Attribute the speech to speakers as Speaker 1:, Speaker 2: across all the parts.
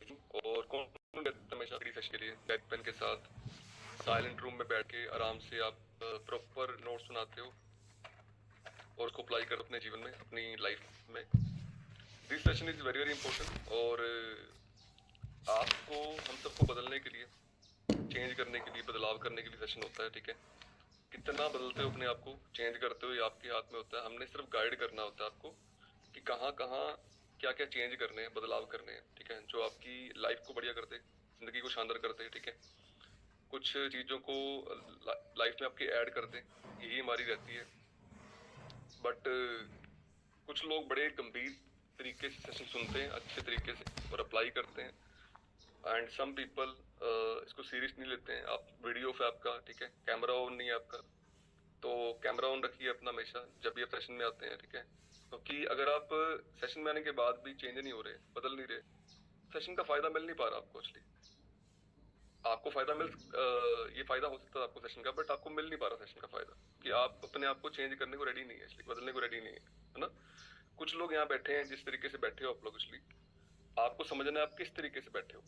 Speaker 1: और कौन रहता है हमेशा सेशन के लिए बैक पेन के साथ साइलेंट रूम में बैठ के आराम से आप प्रॉपर नोट्स बनाते हो और उसको अप्लाई करो अपने जीवन में, अपनी लाइफ में। This session is very very important और आपको हम सबको बदलने के लिए, चेंज करने के लिए, बदलाव करने के लिए सेशन होता है। ठीक है, कितना बदलते हो अपने आप को, चेंज करते हो, ये आपके हाथ में होता है। हमने सिर्फ गाइड करना होता है आपको कि कहाँ कहाँ क्या क्या चेंज करने हैं, बदलाव करने हैं। ठीक है, जो आपकी लाइफ को बढ़िया करते, जिंदगी को शानदार करते। ठीक है, कुछ चीज़ों को लाइफ में आपके ऐड करते, यही हमारी रहती है। बट कुछ लोग बड़े गंभीर तरीके से सेशन सुनते हैं, अच्छे तरीके से, और अप्लाई करते हैं। एंड सम पीपल इसको सीरियस नहीं लेते हैं। आप वीडियो ऑफ है आपका, ठीक है, कैमरा ऑन नहीं है आपका, तो कैमरा ऑन रखिए अपना हमेशा जब भी आप सेशन में आते हैं। ठीक है, क्योंकि अगर आप सेशन में आने के बाद भी चेंज नहीं हो रहे, बदल नहीं रहे, सेशन का फायदा मिल नहीं पा रहा आपको। एक्चुअली आपको फायदा ये फायदा हो सकता है आपको सेशन का, बट आपको मिल नहीं पा रहा सेशन का फायदा, कि आप अपने आप को चेंज करने को रेडी नहीं है, इसलिए बदलने को रेडी नहीं है ना। कुछ लोग यहाँ बैठे हैं, जिस तरीके से बैठे हो आप लोग, इसलिए आपको समझना है आप किस तरीके से बैठे हो,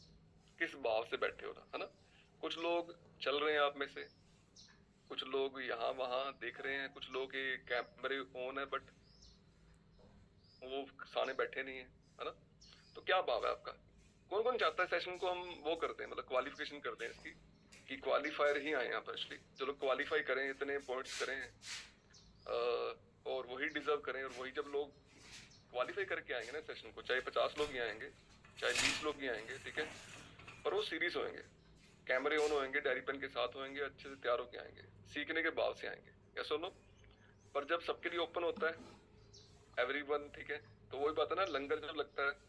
Speaker 1: किस भाव से बैठे हो ना, है ना। कुछ लोग चल रहे हैं आप में से, कुछ लोग यहाँ वहां देख रहे हैं, कुछ लोग के कैमरे ऑन है बट वो सामने बैठे नहीं है ना। तो क्या भाव है आपका? कौन कौन चाहता है सेशन को हम वो करते हैं, मतलब क्वालिफिकेशन करते हैं इसकी, कि क्वालिफायर ही आए यहाँ पर। इसलिए चलो क्वालिफाई करें, इतने पॉइंट्स करें और वही डिजर्व करें। और वही जब लोग क्वालिफाई करके आएंगे ना सेशन को, चाहे 50 लोग ही आएंगे, चाहे 20 लोग ही आएंगे, ठीक है, पर वो सीरियस होंगे, कैमरे ऑन होंगे, डायरी पेन के साथ होंगे, अच्छे से तैयार होके आएंगे, सीखने के भाव से आएंगे। या सुनो, पर जब सबके लिए ओपन होता है एवरीवन, ठीक है, तो वही बात है ना, लंगर जब लगता है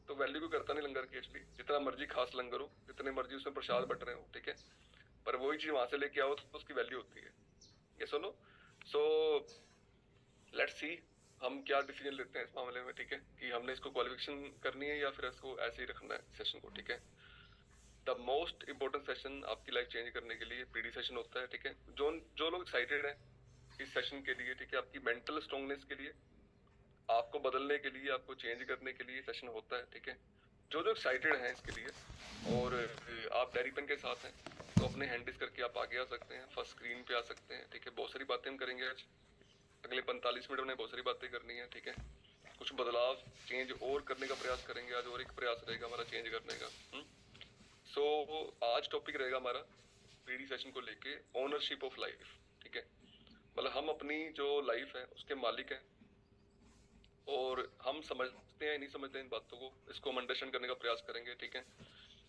Speaker 1: तो वैल्यू भी करता नहीं लंगर की। एक्चुअली जितना मर्जी खास लंगर हो, जितने मर्जी उसमें प्रसाद बट रहे हो, ठीक है, पर वही चीज वहां से लेके आओ तो उसकी वैल्यू होती है। ये सुनो, सो लेट्स सी हम क्या डिसीजन लेते हैं इस मामले में। ठीक है, कि हमने इसको क्वालिफिकेशन करनी है या फिर इसको ऐसे ही रखना है सेशन को। ठीक है, द मोस्ट इंपॉर्टेंट सेशन आपकी लाइफ चेंज करने के लिए पीडी सेशन होता है। ठीक है, जो लोग एक्साइटेड हैं इस सेशन के लिए, ठीक है, आपकी मेंटल स्ट्रांगनेस के लिए, आपको बदलने के लिए, आपको चेंज करने के लिए सेशन होता है। ठीक है, जो जो एक्साइटेड हैं इसके लिए, और आप डायरी पेन के साथ हैं, तो अपने हैंडिस करके आप आगे आ सकते हैं, फर्स्ट स्क्रीन पे आ सकते हैं। ठीक है, बहुत सारी बातें हम करेंगे आज, अगले 45 मिनट में बहुत सारी बातें करनी है। ठीक है, कुछ बदलाव, चेंज और करने का प्रयास करेंगे आज, और एक प्रयास रहेगा हमारा चेंज करने का। सो आज टॉपिक रहेगा हमारा पीडी सेशन को लेके, ओनरशिप ऑफ लाइफ। ठीक है, मतलब हम अपनी जो लाइफ है उसके मालिक हैं, और हम समझते हैं नहीं समझते इन बातों को, इसको हम अंडरस्टैंड करने का प्रयास करेंगे। ठीक है,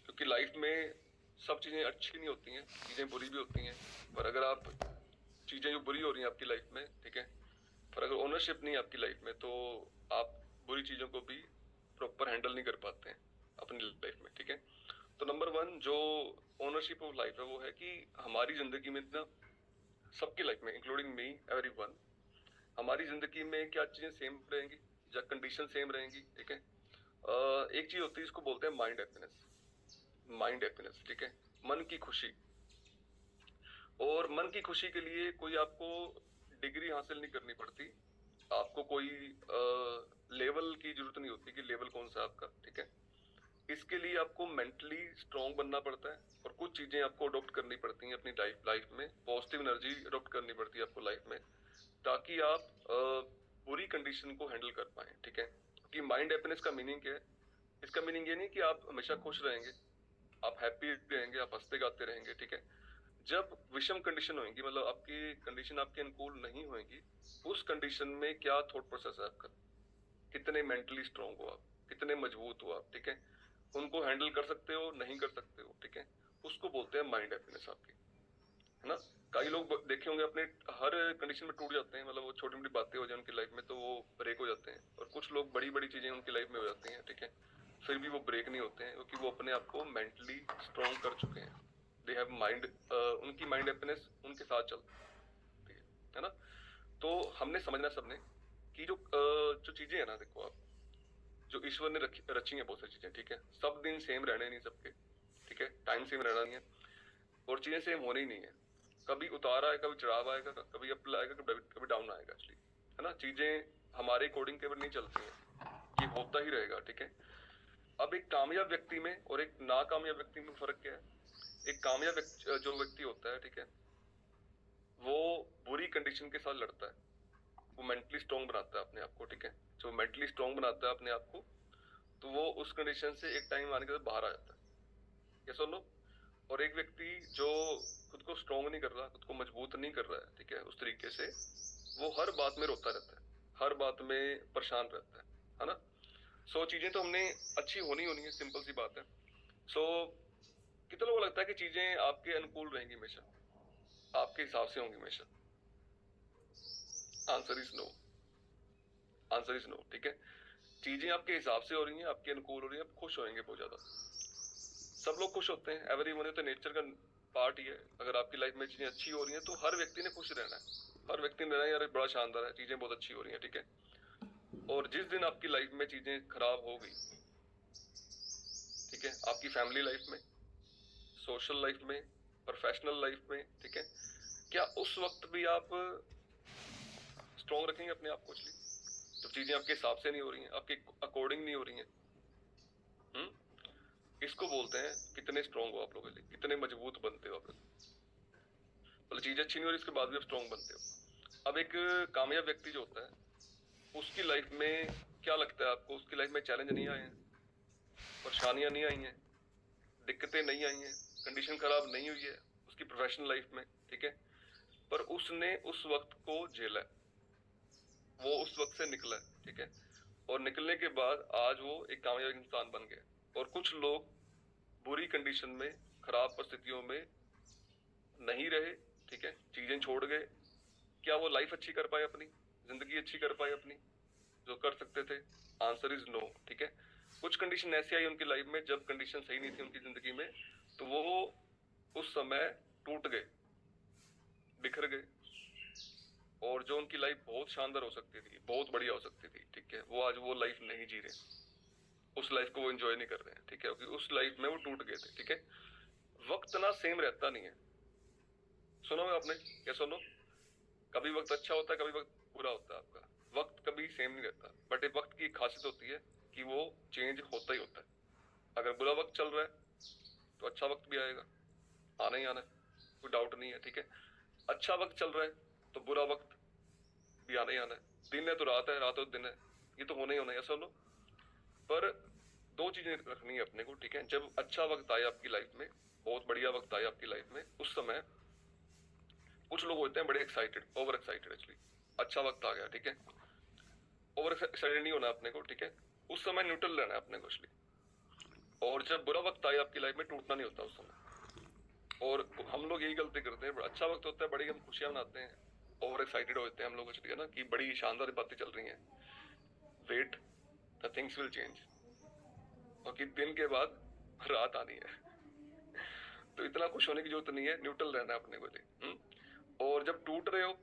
Speaker 1: क्योंकि लाइफ में सब चीजें अच्छी नहीं होती हैं, चीजें बुरी भी होती हैं। पर अगर आप चीजें जो बुरी हो रही हैं आपकी लाइफ में, ठीक है, पर अगर ओनरशिप नहीं है आपकी लाइफ में, तो आप बुरी चीजों को भी प्रॉपर हैंडल नहीं कर पाते हैं अपनी लाइफ में। ठीक है, तो नंबर 1 जो ओनरशिप ऑफ लाइफ है वो है कि हमारी जिंदगी में ना, सबकी लाइफ में इंक्लूडिंग मी, एवरीवन, हमारी जिंदगी में क्या चीजें सेम रहेंगी या कंडीशन सेम रहेंगी। ठीक है, एक चीज होती है, इसको बोलते हैं माइंड हैप्पीनेस। माइंड हैप्पीनेस, ठीक है, मन की खुशी। और मन की खुशी के लिए कोई आपको डिग्री हासिल नहीं करनी पड़ती, आपको कोई लेवल की जरूरत नहीं होती कि लेवल कौन सा आपका। ठीक है, इसके लिए आपको मेंटली स्ट्रांग बनना पड़ता है, और कुछ चीजें आपको अडॉप्ट करनी पड़ती हैं अपनी लाइफ में, पॉजिटिव एनर्जी अडॉप्ट करनी पड़ती है आपको लाइफ में, ताकि आप बुरी कंडीशन को हैंडल कर पाए। ठीक है, कि माइंड हैप्पीनेस का मीनिंग क्या है? इसका मीनिंग ये नहीं कि आप हमेशा खुश रहेंगे, आप हैप्पी रहेंगे, आप हंसते गाते रहेंगे। ठीक है, जब विषम कंडीशन होगी, मतलब आपकी कंडीशन आपके अनुकूल नहीं होगी, उस कंडीशन में क्या थॉट प्रोसेस है आपका, कितने मेंटली स्ट्रांग हो आप, कितने मजबूत हो आप, ठीक है, उनको हैंडल कर सकते हो, नहीं कर सकते हो। ठीक है, उसको बोलते हैं माइंड हैप्पीनेस आपकी, है ना। कई लोग देखे होंगे अपने हर कंडीशन में टूट जाते हैं, मतलब वो छोटी मोटी बातें हो जाए उनकी लाइफ में तो वो ब्रेक हो जाते हैं, और कुछ लोग बड़ी बड़ी चीजें उनकी लाइफ में हो जाती हैं, ठीक है, फिर भी वो ब्रेक नहीं होते हैं, क्योंकि वो अपने आप को मेंटली स्ट्रांग कर चुके हैं। दे हैव माइंड, उनकी माइंड हैप्पीनेस उनके साथ चलती है ना। तो हमने समझना सबने कि जो चीजें है ना, देखो आप, जो ईश्वर ने रची है बहुत सारी चीजें, ठीक है, सब दिन सेम रहने नहीं सबके, ठीक है, टाइम सेम रहना नहीं है, और चीजें सेम होनी ही नहीं है। कभी उतार आएगा, कभी चढ़ाव आएगा, कभी अप आएगा, कभी डाउन आएगा, एक्चुअली, है ना। चीजें हमारे अकॉर्डिंग केवल नहीं चलती हैं, ये होता ही रहेगा। ठीक है, अब एक कामयाब व्यक्ति में और एक नाकामयाब व्यक्ति में फर्क क्या है? एक कामयाब जो व्यक्ति होता है, ठीक है, वो बुरी कंडीशन के साथ लड़ता है, वो मेंटली स्ट्रांग बनाता है अपने आप को, ठीक है। जो मेंटली स्ट्रांग बनाता है अपने आप को, तो वो उस कंडीशन से एक टाइम आने के बाद बाहर आ जाता है। ये सुन लो। और एक व्यक्ति जो खुद को स्ट्रांग नहीं कर रहा, खुद को मजबूत नहीं कर रहा है, ठीक है, उस तरीके से वो हर बात में रोता रहता है, हर बात में परेशान रहता है ना। सो चीजें तो हमने अच्छी होनी होनी है, सिंपल सी बात है। सो कितने लोगों को लगता है कि चीजें आपके अनुकूल रहेंगी हमेशा, आपके हिसाब से होंगी हमेशा? Answer is no, answer is no, ठीक है। चीजें आपके हिसाब से हो रही हैं, आपके अनुकूल हो रही हैं, आप खुश होंगे बहुत ज्यादा। सब लोग खुश होते हैं, एवरीवन, तो नेचर का पार्ट ही है। अगर आपकी लाइफ में चीजें अच्छी हो रही हैं तो हर व्यक्ति ने खुश रहना है, हर व्यक्ति ने रहना है, यार बड़ा शानदार है, चीजें बहुत अच्छी हो रही हैं, ठीक है। और जिस दिन आपकी लाइफ में चीजें खराब हो गई, ठीक है, आपकी फैमिली लाइफ में, सोशल लाइफ में, प्रोफेशनल लाइफ में, ठीक है, क्या उस वक्त भी आप स्ट्रॉन्ग रखेंगे अपने आप को? जब चीजें आपके हिसाब से नहीं हो रही हैं, आपके अकॉर्डिंग नहीं हो रही हैं, इसको बोलते हैं कितने स्ट्रॉन्ग हो आप लोगों के लिए, कितने मजबूत बनते हो आप लोग। मतलब चीजें अच्छी नहीं हो रही, इसके बाद भी आप स्ट्रॉन्ग बनते हो। अब एक कामयाब व्यक्ति जो होता है, उसकी लाइफ में क्या लगता है आपको? उसकी लाइफ में चैलेंज नहीं आए हैं, परेशानियां नहीं आई हैं, दिक्कतें नहीं आई हैं, कंडीशन खराब नहीं हुई है उसकी प्रोफेशनल लाइफ में, ठीक है, पर उसने उस वक्त को झेला है, वो उस वक्त से निकला है, ठीक है, और निकलने के बाद आज वो एक कामयाब इंसान बन गया। और कुछ लोग बुरी कंडीशन में, खराब परिस्थितियों में नहीं रहे, ठीक है, चीजें छोड़ गए, क्या वो लाइफ अच्छी कर पाए, अपनी जिंदगी अच्छी कर पाए अपनी, जो कर सकते थे? आंसर इज नो, ठीक है। कुछ कंडीशन ऐसी आई उनकी लाइफ में, जब कंडीशन सही नहीं थी उनकी जिंदगी में, तो वो उस समय टूट गए, बिखर गए, और जो उनकी लाइफ बहुत शानदार हो सकती थी, बहुत बढ़िया हो सकती थी, ठीक है, वो आज वो लाइफ नहीं जी रहे, उस लाइफ को वो एंजॉय नहीं कर रहे हैं, ठीक है, क्योंकि उस लाइफ में वो टूट गए थे, ठीक है। वक्त ना सेम रहता नहीं है, सुनो आपने, क्या सुनो, कभी वक्त अच्छा होता है, कभी वक्त बुरा होता है आपका, वक्त कभी सेम नहीं रहता। बट एक वक्त की खासियत होती है कि वो चेंज होता ही होता है। अगर बुरा वक्त चल रहा है तो अच्छा वक्त भी आएगा, आना ही आना है, कोई डाउट नहीं है, ठीक है। अच्छा वक्त चल रहा है तो बुरा वक्त भी आना ही आना है, दिन है तो रात है, रात है तो दिन है, ये तो होना ही होना है, ऐसा लो। पर दो चीजें रखनी है अपने को, ठीक है। जब अच्छा वक्त आए आपकी लाइफ में, बहुत बढ़िया वक्त आए आपकी लाइफ में, उस समय कुछ लोग होते हैं बड़े एक्साइटेड, ओवर एक्साइटेड एक्चुअली, अच्छा वक्त आ गया, ठीक है, ओवर एक्साइटेड नहीं होना अपने को, ठीक है, उस समय न्यूट्रल रहना है अपने को एक्चुअली। और जब बुरा वक्त आए आपकी लाइफ में, टूटना नहीं होता उस समय। और हम लोग यही गलती करते हैं, अच्छा वक्त होता है, बड़ी हम खुशियां मनाते हैं, ओवर एक्साइटेड होते हैं हम लोग एक्चुअली, है ना, कि बड़ी शानदार बातें चल रही हैं। Wait, the things will change, क्योंकि दिन के बाद रात आनी है। तो इतना खुश होने की जरूरत नहीं है, न्यूट्रल रहना है अपने को लिए। और जब टूट रहे हो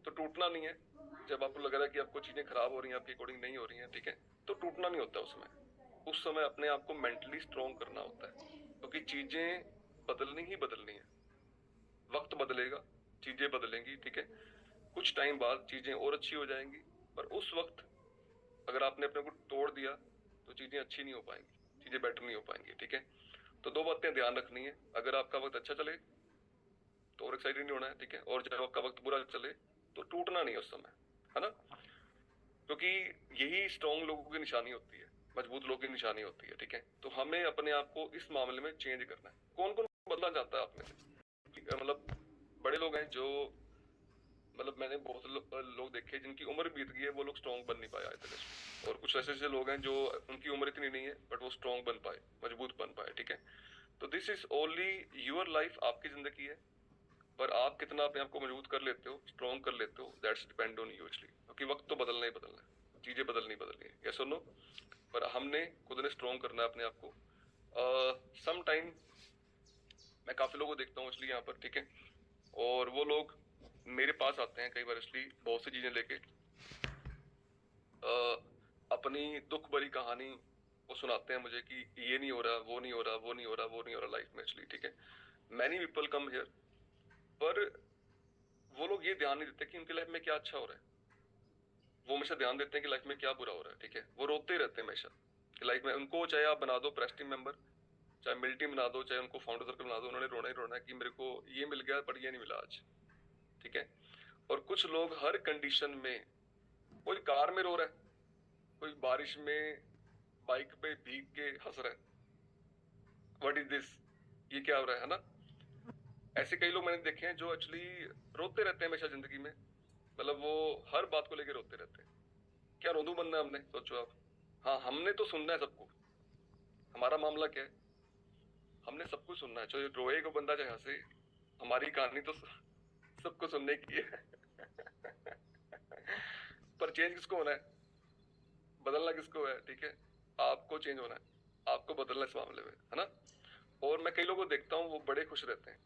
Speaker 1: तो टूटना नहीं है, जब आपको लग रहा है कि आपको चीजें खराब हो रही हैं, आपके अकॉर्डिंग नहीं हो रही हैं, ठीक है, तो टूटना नहीं होता उस समय अपने आप को मेंटली स्ट्रॉन्ग करना होता है, क्योंकि चीजें बदलनी ही बदलनी है। वक्त बदलेगा, चीजें बदलेंगी, ठीक है, कुछ टाइम बाद चीजें और अच्छी हो जाएंगी, पर उस वक्त अगर आपने अपने को तोड़ दिया तो चीजें अच्छी नहीं हो पाएंगी, चीजें बेटर नहीं हो पाएंगी, ठीक है। तो दो बातें ध्यान रखनी है, अगर आपका वक्त अच्छा चले तो और एक्साइटेड नहीं होना है, ठीक है, और जब आपका वक्त बुरा चले तो टूटना नहीं है उस समय, है ना, क्योंकि यही स्ट्रॉन्ग लोगों की निशानी होती है, मजबूत लोगों की निशानी होती है, ठीक है। तो हमें अपने आप को इस मामले में चेंज करना है। कौन कौन बदलना चाहता है आप में से? मतलब बड़े लोग हैं जो, मतलब मैंने बहुत लोग देखे जिनकी उम्र बीत गई है, वो लोग स्ट्रॉन्ग बन नहीं पाए आज तक। और कुछ ऐसे ऐसे लोग हैं जो उनकी उम्र इतनी नहीं है बट वो स्ट्रॉन्ग बन पाए, मजबूत बन पाए, ठीक है। तो this is only your life, आपकी जिंदगी है, पर आप कितना अपने आप को मजबूत कर लेते हो, स्ट्रॉन्ग कर लेते हो, that's depend on you actually, क्योंकि वक्त तो बदलना ही बदलना है, चीजें बदलनी बदलनी है, यस और नो। पर हमने खुद ने स्ट्रॉन्ग करना है अपने आप को। सम टाइम मैं काफी लोगों को देखता हूँ एक्चुअली यहाँ पर, ठीक है, और वो लोग मेरे पास आते हैं कई बार एक्चुअली बहुत सी चीजें लेके, अपनी दुख भरी कहानी वो सुनाते हैं मुझे कि ये नहीं हो रहा, वो नहीं हो रहा, वो नहीं हो रहा, वो नहीं हो रहा लाइफ में एक्चुअली, ठीक है। मैनी पीपल कम हियर, पर वो लोग ये ध्यान नहीं देते कि उनकी लाइफ में क्या अच्छा हो रहा है, वो हमेशा ध्यान देते हैं कि लाइफ में क्या बुरा हो रहा है, ठीक है, वो रोते रहते हैं हमेशा, लाइफ में उनको चाहे आप बना दो प्रेस टीम मेंबर, चाहे मिल टीम बना दो, चाहे उनको फाउंडर सर्कल बना दो, उन्होंने रोना ही रोना है कि मेरे को ये मिल गया पर ये नहीं मिला आज, ठीक है। और कुछ लोग हर कंडीशन में, कोई कार में रो रहा है, कोई बारिश में बाइक पे भीग के हंस रहा है, व्हाट इज दिस, ये क्या हो रहा है ना। ऐसे कई लोग मैंने देखे हैं जो एक्चुअली रोते रहते हैं हमेशा जिंदगी में, मतलब वो हर बात को लेकर रोते रहते हैं। क्या रोदू बनना है हमने, सोचो आप। हाँ, हमने तो सुनना है सबको, हमारा मामला क्या है, हमने सब कुछ सुनना है, चाहे रोए को बंदा चाहे हंसे, हमारी कहानी तो सबको सुनने की है। पर चेंज किसको होना है, बदलना किसको है, ठीक है। आपको चेंज होना है, आपको बदलना इस मामले में, है ना। और मैं कई लोगों को देखता हूँ वो बड़े खुश रहते हैं,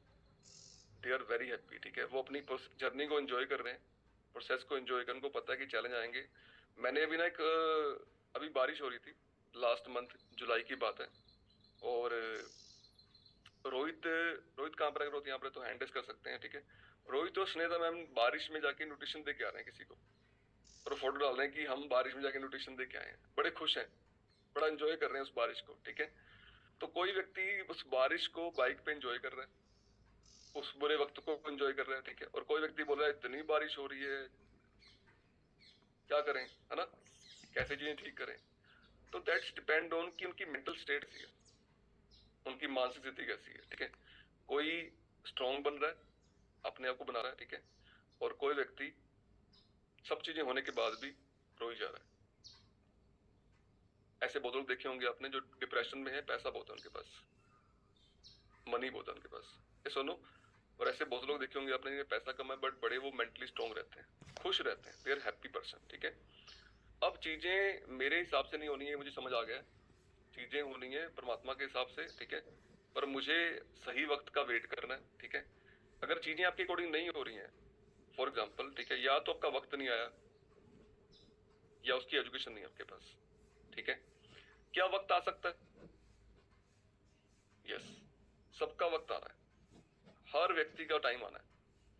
Speaker 1: दे आर वेरी हैप्पी, ठीक है। वो अपनी जर्नी को एंजॉय कर रहे हैं, प्रोसेस को एंजॉय कर, उनको पता है कि चैलेंज आएंगे। मैंने अभी ना एक अभी बारिश हो रही थी लास्ट मंथ, जुलाई की बात है, और रोहित रोहित कहाँ पर है, रोहित यहाँ पर तो हैंड कर सकते हैं, ठीक है। रोहित और स्नेहा मैम बारिश में जाके न्यूट्रिशन दे के आ रहे हैं किसी को, और फोटो डाल रहे हैं कि हम बारिश में जाके न्यूट्रिशन दे के आए हैं, बड़े खुश हैं, बड़ा एंजॉय कर रहे हैं उस बारिश को, ठीक है। तो कोई व्यक्ति उस बारिश को बाइक पे एंजॉय कर रहा है, उस बुरे वक्त को एंजॉय कर रहा है, ठीक है। और कोई व्यक्ति बोल रहा है इतनी बारिश हो रही है, क्या करें, है ना, कैसे चीजें ठीक करें। तो दैट्स डिपेंड ऑन कि उनकी मेंटल स्टेट सी है, उनकी मानसिक स्थिति कैसी है, ठीक है। कोई स्ट्रांग बन रहा है, अपने आप को बना रहा है, ठीक है। और कोई व्यक्ति सब चीजें होने के बाद भी रो ही जा रहा है। ऐसे बहुत लोग देखे होंगे आपने जो डिप्रेशन में है, पैसा बहुत है उनके पास, मनी बहुत है उनके पास, ये सुनो। और ऐसे बहुत लोग देखे होंगे आपने, पैसा कम है बट बड़े वो मेंटली स्ट्रांग रहते हैं, खुश रहते हैं, दे आर हैप्पी पर्सन, ठीक है। अब चीजें मेरे हिसाब से नहीं होनी है, मुझे समझ आ गया है, चीजें होनी है परमात्मा के हिसाब से, ठीक है। पर मुझे सही वक्त का वेट करना है, ठीक है। अगर चीजें आपके अकॉर्डिंग नहीं हो रही हैं, फॉर एग्जाम्पल, ठीक है, या तो आपका वक्त नहीं आया, या उसकी एजुकेशन नहीं है आपके पास, ठीक है। क्या वक्त आ सकता है, यस, सबका वक्त आ रहा है, हर व्यक्ति का टाइम आना है,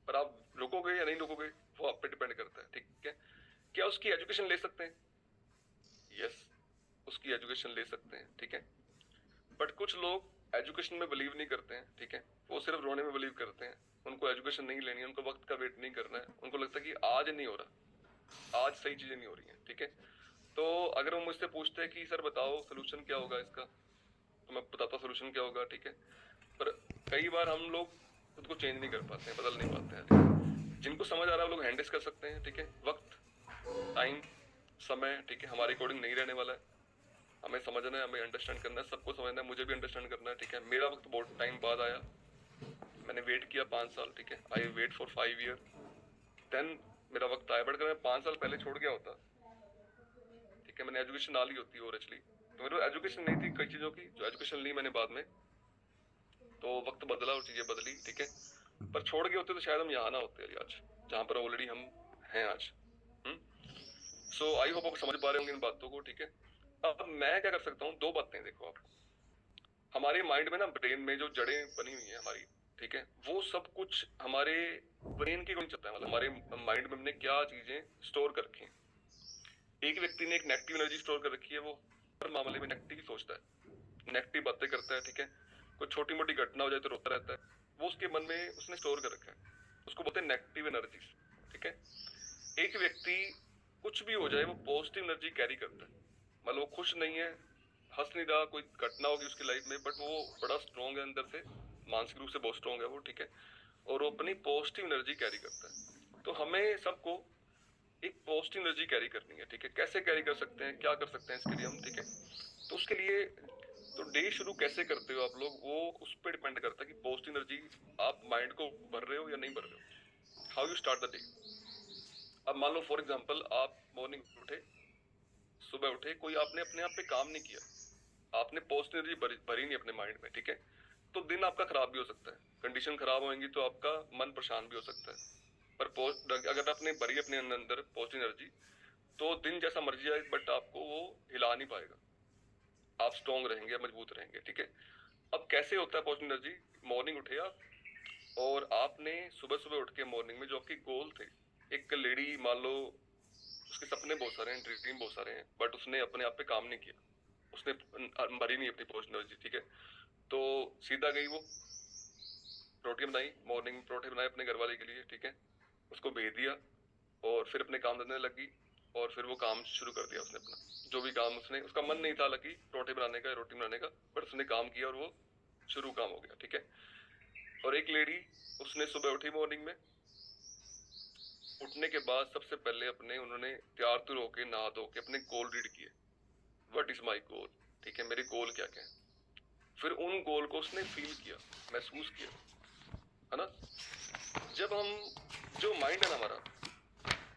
Speaker 1: पर आप रुकोगे या नहीं रुकोगे वो आप पे डिपेंड करता है, ठीक है। क्या उसकी एजुकेशन ले सकते हैं, यस, उसकी एजुकेशन ले सकते हैं, ठीक है। बट कुछ लोग एजुकेशन में बिलीव नहीं करते हैं, ठीक है, वो सिर्फ रोने में बिलीव करते हैं, उनको एजुकेशन नहीं लेनी है, उनको वक्त का वेट नहीं करना है, उनको लगता है कि आज नहीं हो रहा, आज सही चीजें नहीं हो रही हैं, ठीक है। तो अगर वो मुझसे पूछते हैं कि सर बताओ सोल्यूशन क्या होगा इसका, तो मैं बताता हूँ सोल्यूशन क्या होगा, ठीक है। पर कई बार हम लोग खुद को चेंज नहीं कर पाते हैं, बदल नहीं पाते हैं। जिनको समझ आ रहा है वो लोग हैंडल कर सकते हैं, ठीक है। वक्त, टाइम, समय, ठीक है, हमारे अकॉर्डिंग नहीं रहने वाला है, हमें समझना है, हमें अंडरस्टैंड करना है, सबको समझना है, मुझे भी अंडरस्टैंड करना है, ठीक है। मेरा वक्त बहुत टाइम बाद आया, मैंने वेट किया 5 साल, ठीक है, I wait for 5 year, then मेरा वक्त आया। बट अगर मैं 5 साल पहले छोड़ गया होता, ठीक है, मैंने एजुकेशन ना ली होती, और एक्चुअली तो मेरे को एजुकेशन नहीं थी कई चीजों की, जो एजुकेशन ली मैंने बाद में, तो वक्त बदला और चीजें बदली, ठीक है। पर छोड़ गए होते तो शायद हम यहाँ ना होते आज, जहाँ पर ऑलरेडी हम हैं आज। सो आई होप आप समझ पा रहे होंगे इन बातों को, ठीक है। अब मैं क्या कर सकता हूँ, दो बातें देखो आप, हमारे माइंड में ना, ब्रेन में जो जड़ें बनी हुई है हमारी, ठीक है, वो सब कुछ हमारे ब्रेन के अकॉर्डिंग चलता है, मतलब हमारे माइंड में हमने क्या चीजें स्टोर कर रखी हैं। एक व्यक्ति ने एक नेगेटिव एनर्जी स्टोर कर रखी है, वो हर मामले में नेगेटिव ही सोचता है, नेगेटिव बातें करता है, ठीक है। कोई छोटी मोटी घटना हो जाए तो रोता रहता है, वो उसके मन में उसने स्टोर कर रखा है, उसको बोलते हैं नेगेटिव एनर्जी, ठीक है। एक व्यक्ति कुछ भी हो जाए वो पॉजिटिव एनर्जी कैरी करता है, मतलब वो खुश नहीं है, हंस नहीं रहा, कोई घटना होगी उसकी लाइफ में, बट वो बड़ा स्ट्रॉन्ग है अंदर से, मानसिक रूप से बहुत स्ट्रॉन्ग है वो, ठीक है। और वो अपनी पॉजिटिव एनर्जी कैरी करता है। तो हमें सबको एक पॉजिटिव एनर्जी कैरी करनी है, ठीक है। कैसे कैरी कर सकते हैं, क्या कर सकते हैं इसके लिए हम, ठीक है। तो उसके लिए तो डे शुरू कैसे करते हो आप लोग, वो उस पर डिपेंड करता है कि पॉजिटिव एनर्जी आप माइंड को भर रहे हो या नहीं भर रहे हो, how you start the day. अब मान लो फॉर एग्जांपल आप मॉर्निंग उठे, सुबह उठे, कोई आपने अपने आप पे काम नहीं किया, आपने पॉजिटिव एनर्जी भरी नहीं अपने माइंड में, ठीक है। तो दिन आपका खराब भी हो सकता है, कंडीशन खराब होंगी तो आपका मन परेशान भी हो सकता है। पर अगर आपने भरी अपने अंदर पॉजिटिव एनर्जी, तो दिन जैसा मर्जी आए बट आपको वो हिला नहीं पाएगा, आप स्ट्रॉन्ग रहेंगे, मजबूत रहेंगे, ठीक है। अब कैसे होता है पॉजिटिव एनर्जी, मॉर्निंग उठे आप, और आपने सुबह सुबह उठ के मॉर्निंग में जो आपके गोल थे, एक लेडी मान लो उसके सपने बहुत सारे हैं, ड्रीम बहुत सारे हैं, बट उसने अपने आप पे काम नहीं किया, उसने भरी नहीं अपनी पॉजिटिव एनर्जी, ठीक है। तो सीधा गई वो, रोटी बनाई, मॉर्निंग में परोठे बनाए अपने घर वाले के लिए, ठीक है, उसको भेज दिया और फिर अपने काम धंधे लगी और फिर वो काम शुरू कर दिया उसने अपना, जो भी काम उसने, उसका मन नहीं था हालांकि परोठे बनाने का, रोटी बनाने का, बट उसने काम किया और वो शुरू काम हो गया, ठीक है। और एक लेडी, उसने सुबह उठी मॉर्निंग में, उठने के बाद सबसे पहले अपने उन्होंने तैयार तुर होके नहा धो के अपने गोल रीड किए, व्हाट इज माई गोल, ठीक है, मेरे गोल क्या क्या है। फिर उन गोल को उसने फील किया, महसूस किया, है ना। जब हम, जो माइंड है ना हमारा,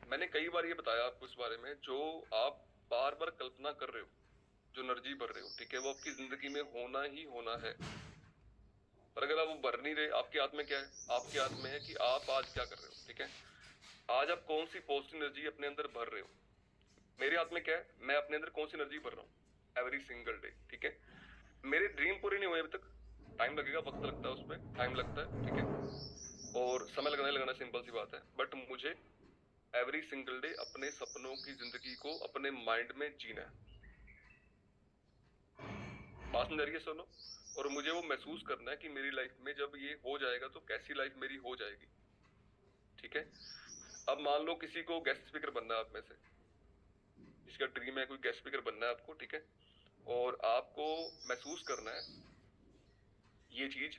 Speaker 1: मैंने कई बार ये बताया आपको इस बारे में, जो आप बार बार कल्पना कर रहे हो, जो एनर्जी भर रहे हो, ठीक है, वो आपकी जिंदगी में होना ही होना है। और अगर आप वो भर नहीं रहे, आपके हाथ में क्या है, आपके हाथ में है कि आप आज क्या कर रहे हो, ठीक है। आज आप कौन सी पॉजिटिव एनर्जी अपने अंदर भर रहे हो। मेरे हाथ में क्या है, मैं अपने अंदर कौन सी एनर्जी भर रहा हूँ एवरी सिंगल डे, ठीक है। मेरे ड्रीम पूरे नहीं हुए अभी तक, टाइम लगेगा, वक्त लगता है, उसमें टाइम लगता है, ठीक है, और समय लगाना सिंपल सी बात है, बट मुझे एवरी सिंगल डे अपने सपनों की जिंदगी को अपने माइंड में जीना है। बात समझ रही है, सुनो। और मुझे वो महसूस करना है कि मेरी लाइफ में जब ये हो जाएगा तो कैसी लाइफ मेरी हो जाएगी, ठीक है। अब मान लो किसी को गेस्ट स्पीकर बनना है आप में से, जिसका ड्रीम है कोई गेस्ट स्पीकर बनना है आपको, ठीक है, और आपको महसूस करना है ये चीज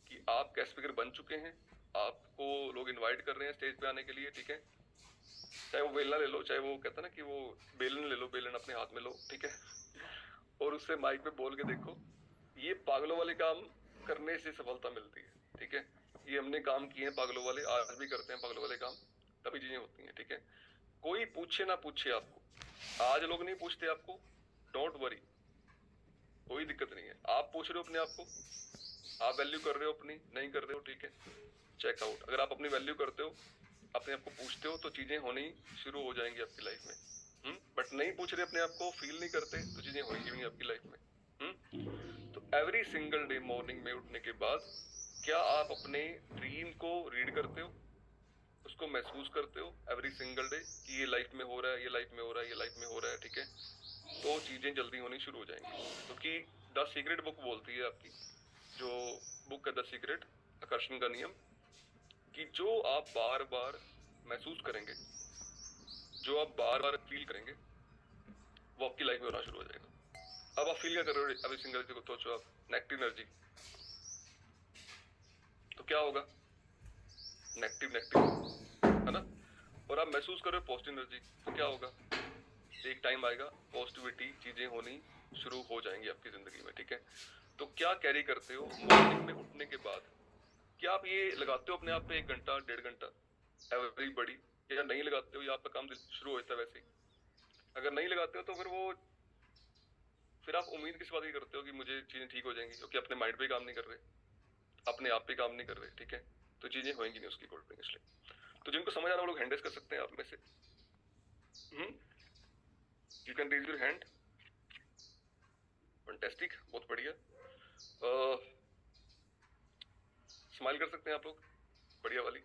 Speaker 1: कि आप गेस्ट स्पीकर बन चुके हैं, आपको लोग इनवाइट कर रहे हैं स्टेज पे आने के लिए, ठीक है। चाहे वो बेलना ले लो, चाहे वो कहता ना कि वो बेलन ले लो, बेलन अपने हाथ में लो, ठीक है, और उससे माइक पे बोल के देखो। ये पागलों वाले काम करने से सफलता मिलती है, ठीक है। ये हमने काम किए हैं पागलों वाले, आज भी करते हैं पागलों वाले काम, तभी चीजें होती हैं, ठीक है। कोई पूछे ना पूछे आपको, आज लोग नहीं पूछते आपको, डोंट वरी, कोई दिक्कत नहीं है। आप पूछ रहे हो अपने आप को, आप वैल्यू कर रहे हो अपनी, नहीं कर रहे हो, ठीक है, चेकआउट। अगर आप अपनी वैल्यू करते हो, अपने आप को पूछते हो, तो चीजें होनी शुरू हो जाएंगी आपकी लाइफ में। बट नहीं पूछ रहे अपने आप को, फील नहीं करते, तो चीजें होंगी नहीं आपकी लाइफ में। तो एवरी सिंगल डे मॉर्निंग में उठने के बाद क्या आप अपने ड्रीम को रीड करते हो, उसको महसूस करते हो एवरी सिंगल डे कि ये लाइफ में हो रहा है, ये लाइफ में हो रहा है, ये लाइफ में हो रहा है, ठीक है। तो चीजें जल्दी होनी शुरू हो जाएंगी, क्योंकि द सीक्रेट बुक बोलती है आपकी, जो बुक है द सीक्रेट, आकर्षण का नियम, कि जो आप बार बार महसूस करेंगे, जो आप बार बार फील करेंगे, वो आपकी लाइफ में होना शुरू हो जाएगा। अब आप फील क्या कर रहे हो अभी सिंगल को, सोचो आप नेगेटिव एनर्जी, तो क्या होगा, नेगेटिव नेगेटिव, है ना। और आप महसूस कर रहे हो पॉजिटिव एनर्जी, तो क्या होगा, एक टाइम आएगा पॉजिटिविटी, चीजें होनी शुरू हो जाएंगी आपकी जिंदगी में, ठीक है। तो क्या कैरी करते हो मॉर्निंग में उठने के बाद, क्या आप ये लगाते हो अपने आप पे 1 घंटा 1.5 घंटा एवरीबॉडी, या नहीं लगाते हो, या आपका काम शुरू होता है वैसे ही। अगर नहीं लगाते हो तो फिर वो, फिर आप उम्मीद किस बात की करते हो कि मुझे चीजें ठीक हो जाएंगी, क्योंकि अपने माइंड पे काम नहीं कर रहे, अपने आप पे काम नहीं कर रहे, ठीक है। तो चीजें होंगी नहीं उसकी अकॉर्डिंग, इसलिए। तो जिनको समझ आ रहा है वो लोग हैंडल कर सकते हैं आप में से। You can raise your hand, fantastic, बहुत बढ़िया। स्माइल कर सकते हैं आप लोग, बढ़िया वाली,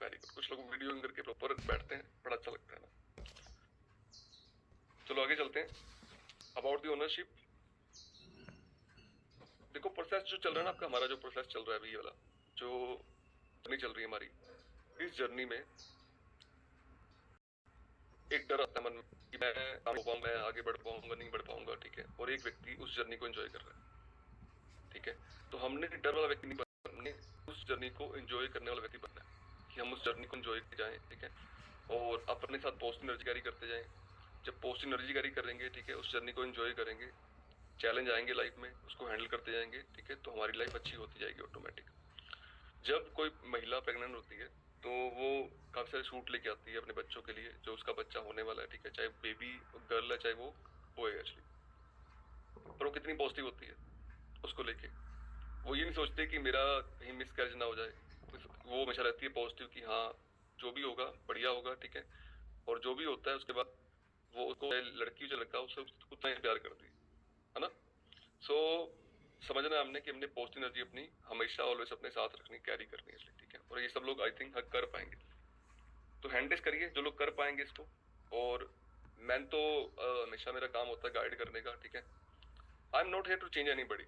Speaker 1: वेरी गुड। कुछ लोग वीडियो करके प्रॉपर बैठते हैं, बड़ा अच्छा लगता है ना। चलो आगे चलते हैं। अबाउट द ओनरशिप, देखो प्रोसेस जो चल रहा है ना आपका, हमारा जो प्रोसेस चल रहा है अभी, ये वाला जो जर्नी चल रही है हमारी, इस जर्नी में एक डर आता है मन में कि मैं काम हो पाऊंगा, मैं आगे बढ़ पाऊंगा, नहीं बढ़ पाऊंगा, ठीक है। और एक व्यक्ति उस जर्नी को एंजॉय कर रहा है, ठीक है। तो हमने डर वाला व्यक्ति नहीं बनना, हमने उस जर्नी को एंजॉय करने वाला व्यक्ति बनना है, कि हम उस जर्नी को एंजॉय जाएं, ठीक है। और अपने साथ पॉजिटिव एनर्जी कैरी करते जाएं। जब पॉजिटिव एनर्जी कैरी करेंगे, ठीक है, उस जर्नी को एंजॉय करेंगे, चैलेंज आएंगे लाइफ में, उसको हैंडल करते जाएंगे, ठीक है, तो हमारी लाइफ अच्छी होती जाएगी ऑटोमेटिक। जब कोई महिला प्रेग्नेंट होती है तो वो काफी सारे सूट लेके आती है अपने बच्चों के लिए, जो उसका बच्चा होने वाला है, ठीक है, चाहे बेबी गर्ल है चाहे वो बॉय है एक्चुअली। पर वो कितनी पॉजिटिव होती है उसको लेके, वो ये नहीं सोचते कि मेरा कहीं मिस कैरेज ना हो जाए। वो हमेशा रहती है पॉजिटिव कि हाँ जो भी होगा बढ़िया होगा, ठीक है। और जो भी होता है उसके बाद वो उसको, लड़की जो लड़का, उससे उतना ही प्यार करती है ना। सो समझना है हमने कि हमने पॉजिटिव एनर्जी अपनी हमेशा ऑलवेज अपने साथ रखनी, कैरी करनी है इसलिए, ठीक है। और ये सब लोग आई थिंक हक कर पाएंगे, तो हैंडल करिए जो लोग कर पाएंगे इसको। और मैं तो हमेशा मेरा काम होता है गाइड करने का, ठीक है। I am not here to change anybody.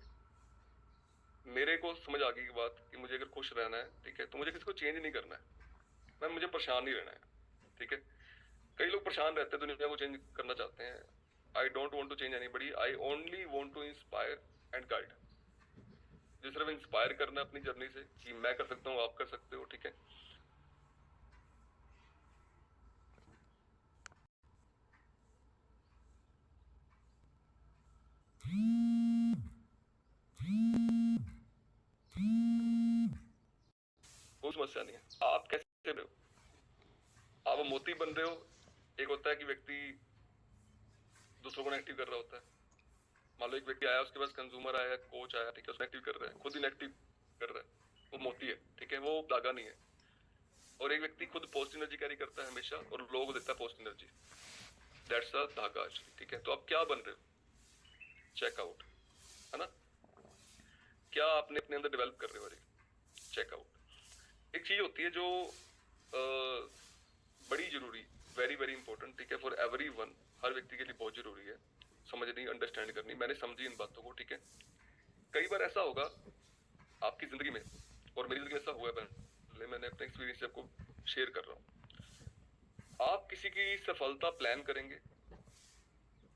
Speaker 1: मेरे को समझ आ गई बात कि मुझे अगर खुश रहना है, ठीक है, तो मुझे किसी को चेंज नहीं करना है, मैं मुझे परेशान नहीं रहना है, ठीक है। कई लोग परेशान रहते हैं, दुनिया को चेंज करना चाहते हैं। I don't want to change anybody, I only want to inspire and guide. जो सिर्फ इंस्पायर करना है अपनी जर्नी से कि मैं कर सकता हूँ, आप कर सकते हो, ठीक है। कोई समस्या नहीं है। आप कैसे रहे हो, आप मोती बन रहे हो। एक होता है कि व्यक्ति दूसरों को नेगेटिव कर रहा होता है। मान लो एक व्यक्ति आया, उसके पास कंज्यूमर आया, कोच आया, ठीक है, उसको नेगेटिव कर रहा है, खुद ही नेगेटिव कर रहा है, वो मोती है, ठीक है, वो धागा नहीं है। और एक व्यक्ति खुद पॉजिटिव एनर्जी कैरी करता है हमेशा और लोगों को देता है पॉजिटिव एनर्जी, दैट्स अ धागा, ठीक है। तो आप क्या बन रहे हो, चेकआउट, है ना। क्या आपने अपने अंदर डेवलप कर रहे हो, चेकआउट। एक चीज होती है जो बड़ी जरूरी, वेरी वेरी इंपॉर्टेंट, ठीक है, फॉर एवरी वन, हर व्यक्ति के लिए बहुत जरूरी है समझनी, अंडरस्टैंड करनी। मैंने समझी इन बातों को, ठीक है। कई बार ऐसा होगा आपकी जिंदगी में, और मेरी जिंदगी में ऐसा हुआ है, पहले मैंने अपने एक्सपीरियंस से आपको शेयर कर रहा हूँ। आप किसी की सफलता प्लान करेंगे,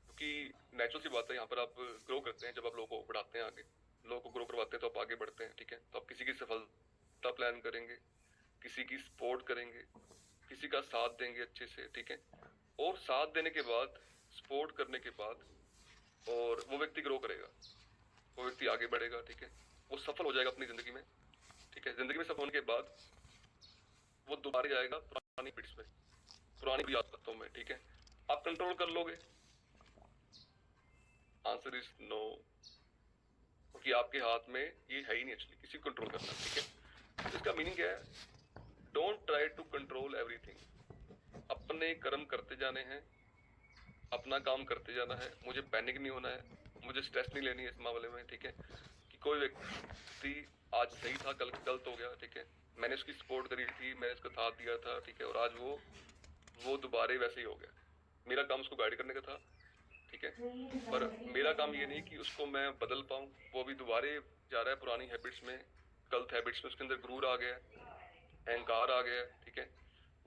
Speaker 1: क्योंकि नेचुरल सी बात है, यहाँ पर आप ग्रो करते हैं, जब आप लोगों को बढ़ाते हैं आगे, लोगों को ग्रो करवाते हैं तो आप आगे बढ़ते हैं, ठीक है। तो आप किसी की सफलता प्लान करेंगे, किसी की सपोर्ट करेंगे, किसी का साथ देंगे अच्छे से, ठीक है। और साथ देने के बाद, सपोर्ट करने के बाद, और वो व्यक्ति ग्रो करेगा, वो व्यक्ति आगे बढ़ेगा, ठीक है, वो सफल हो जाएगा अपनी जिंदगी में, ठीक है। जिंदगी में सफल होने के बाद वो दोबारा जाएगा पुरानी पिट्स में, पुरानी बुरी आदतों में, ठीक है। आप कंट्रोल कर लोगे, आंसर इज नो, क्योंकि आपके हाथ में ये है ही नहीं एक्चुअली किसी को कंट्रोल करना, ठीक है। तो इसका मीनिंग क्या है, don't try to control everything. अपने कर्म करते जाने हैं, अपना काम करते जाना है, मुझे पैनिक नहीं होना है, मुझे स्ट्रेस नहीं लेनी है इस मामले में, ठीक है। कि कोई व्यक्ति आज सही था, कल गलत हो गया, ठीक है, मैंने उसकी सपोर्ट करी थी, मैंने उसका साथ दिया था, ठीक है, और आज वो दोबारा वैसे ही हो गया। मेरा काम उसको गाइड करने का था, ठीक है, पर मेरा काम ये नहीं कि उसको मैं बदल पाऊं, वो भी दोबारे जा रहा है पुरानी हैबिट्स में, गलत हैबिट्स में, उसके अंदर गुरूर आ गया, अहंकार आ गया, ठीक है,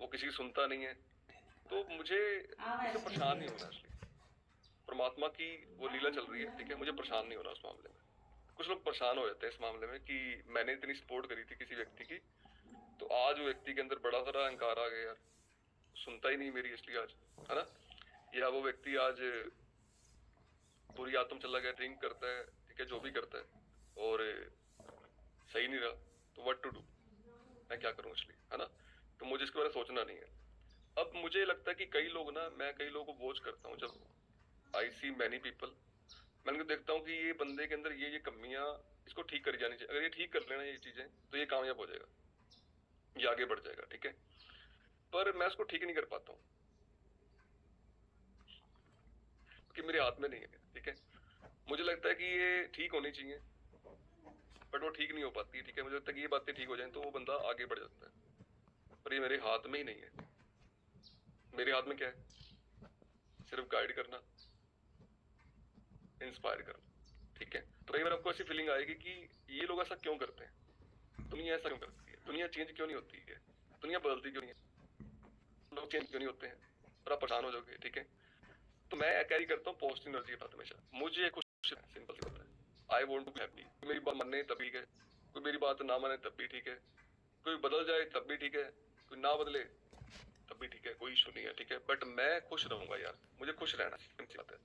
Speaker 1: वो किसी की सुनता नहीं है। तो मुझे इससे परेशान नहीं होना, इसलिए परमात्मा की वो लीला चल रही है, ठीक है, मुझे परेशान नहीं होना उस मामले में। कुछ लोग परेशान हो जाते हैं इस मामले में कि मैंने इतनी सपोर्ट करी थी किसी व्यक्ति की, तो आज वो व्यक्ति के अंदर बड़ा सारा अहंकार आ गया यार, सुनता ही नहीं मेरी, इसलिए आज, है ना। या वो व्यक्ति आज बुरी आदतों में चला गया, ड्रिंक करता है, ठीक है, जो भी करता है, और सही नहीं रहा, तो व्हाट टू डू, मैं क्या करूं, इसलिए, है ना। तो मुझे इसके बारे में सोचना नहीं है। अब मुझे लगता है कि कई लोग ना, मैं कई लोगों को वॉच करता हूँ, जब आई सी मैनी पीपल, मैंने देखता हूँ कि ये बंदे के अंदर ये कमियां, इसको ठीक करी जानी चाहिए। अगर ये ठीक कर लेना ये चीजें, तो ये कामयाब हो जाएगा, ये आगे बढ़ जाएगा, ठीक है। पर मैं उसको ठीक नहीं कर पाता हूँ, कि मेरे हाथ में नहीं है, ठीक है। मुझे लगता है कि ये ठीक होनी चाहिए, बट वो ठीक नहीं हो पाती, ठीक है। मुझे लगता है कि ये बातें ठीक हो जाएं तो वो बंदा आगे बढ़ जाता है, पर ये मेरे हाथ में ही नहीं है। मेरे हाथ में क्या है, सिर्फ गाइड करना, इंस्पायर करना, ठीक है। तो कई बार आपको ऐसी फीलिंग आएगी कि ये लोग ऐसा क्यों करते हैं, दुनिया ऐसा क्यों करती है, दुनिया चेंज क्यों नहीं होती है, दुनिया बदलती क्यों नहीं है, लोग चेंज क्यों नहीं होते हैं, और आप परेशान हो जाओगे, ठीक है। तो मैं कैरी करता हूँ पॉजिटिव एनर्जी के साथ हमेशा। मुझे खुश, सिंपल सी बात है, I want to be happy. मेरी बात माने तब ठीक है, कोई मेरी बात ना माने तब भी ठीक है, कोई बदल जाए तब भी ठीक है, कोई ना बदले तब भी ठीक है, कोई इशू नहीं है, ठीक है। बट मैं खुश रहूंगा यार, मुझे खुश रहना, सिंपल सी बात है।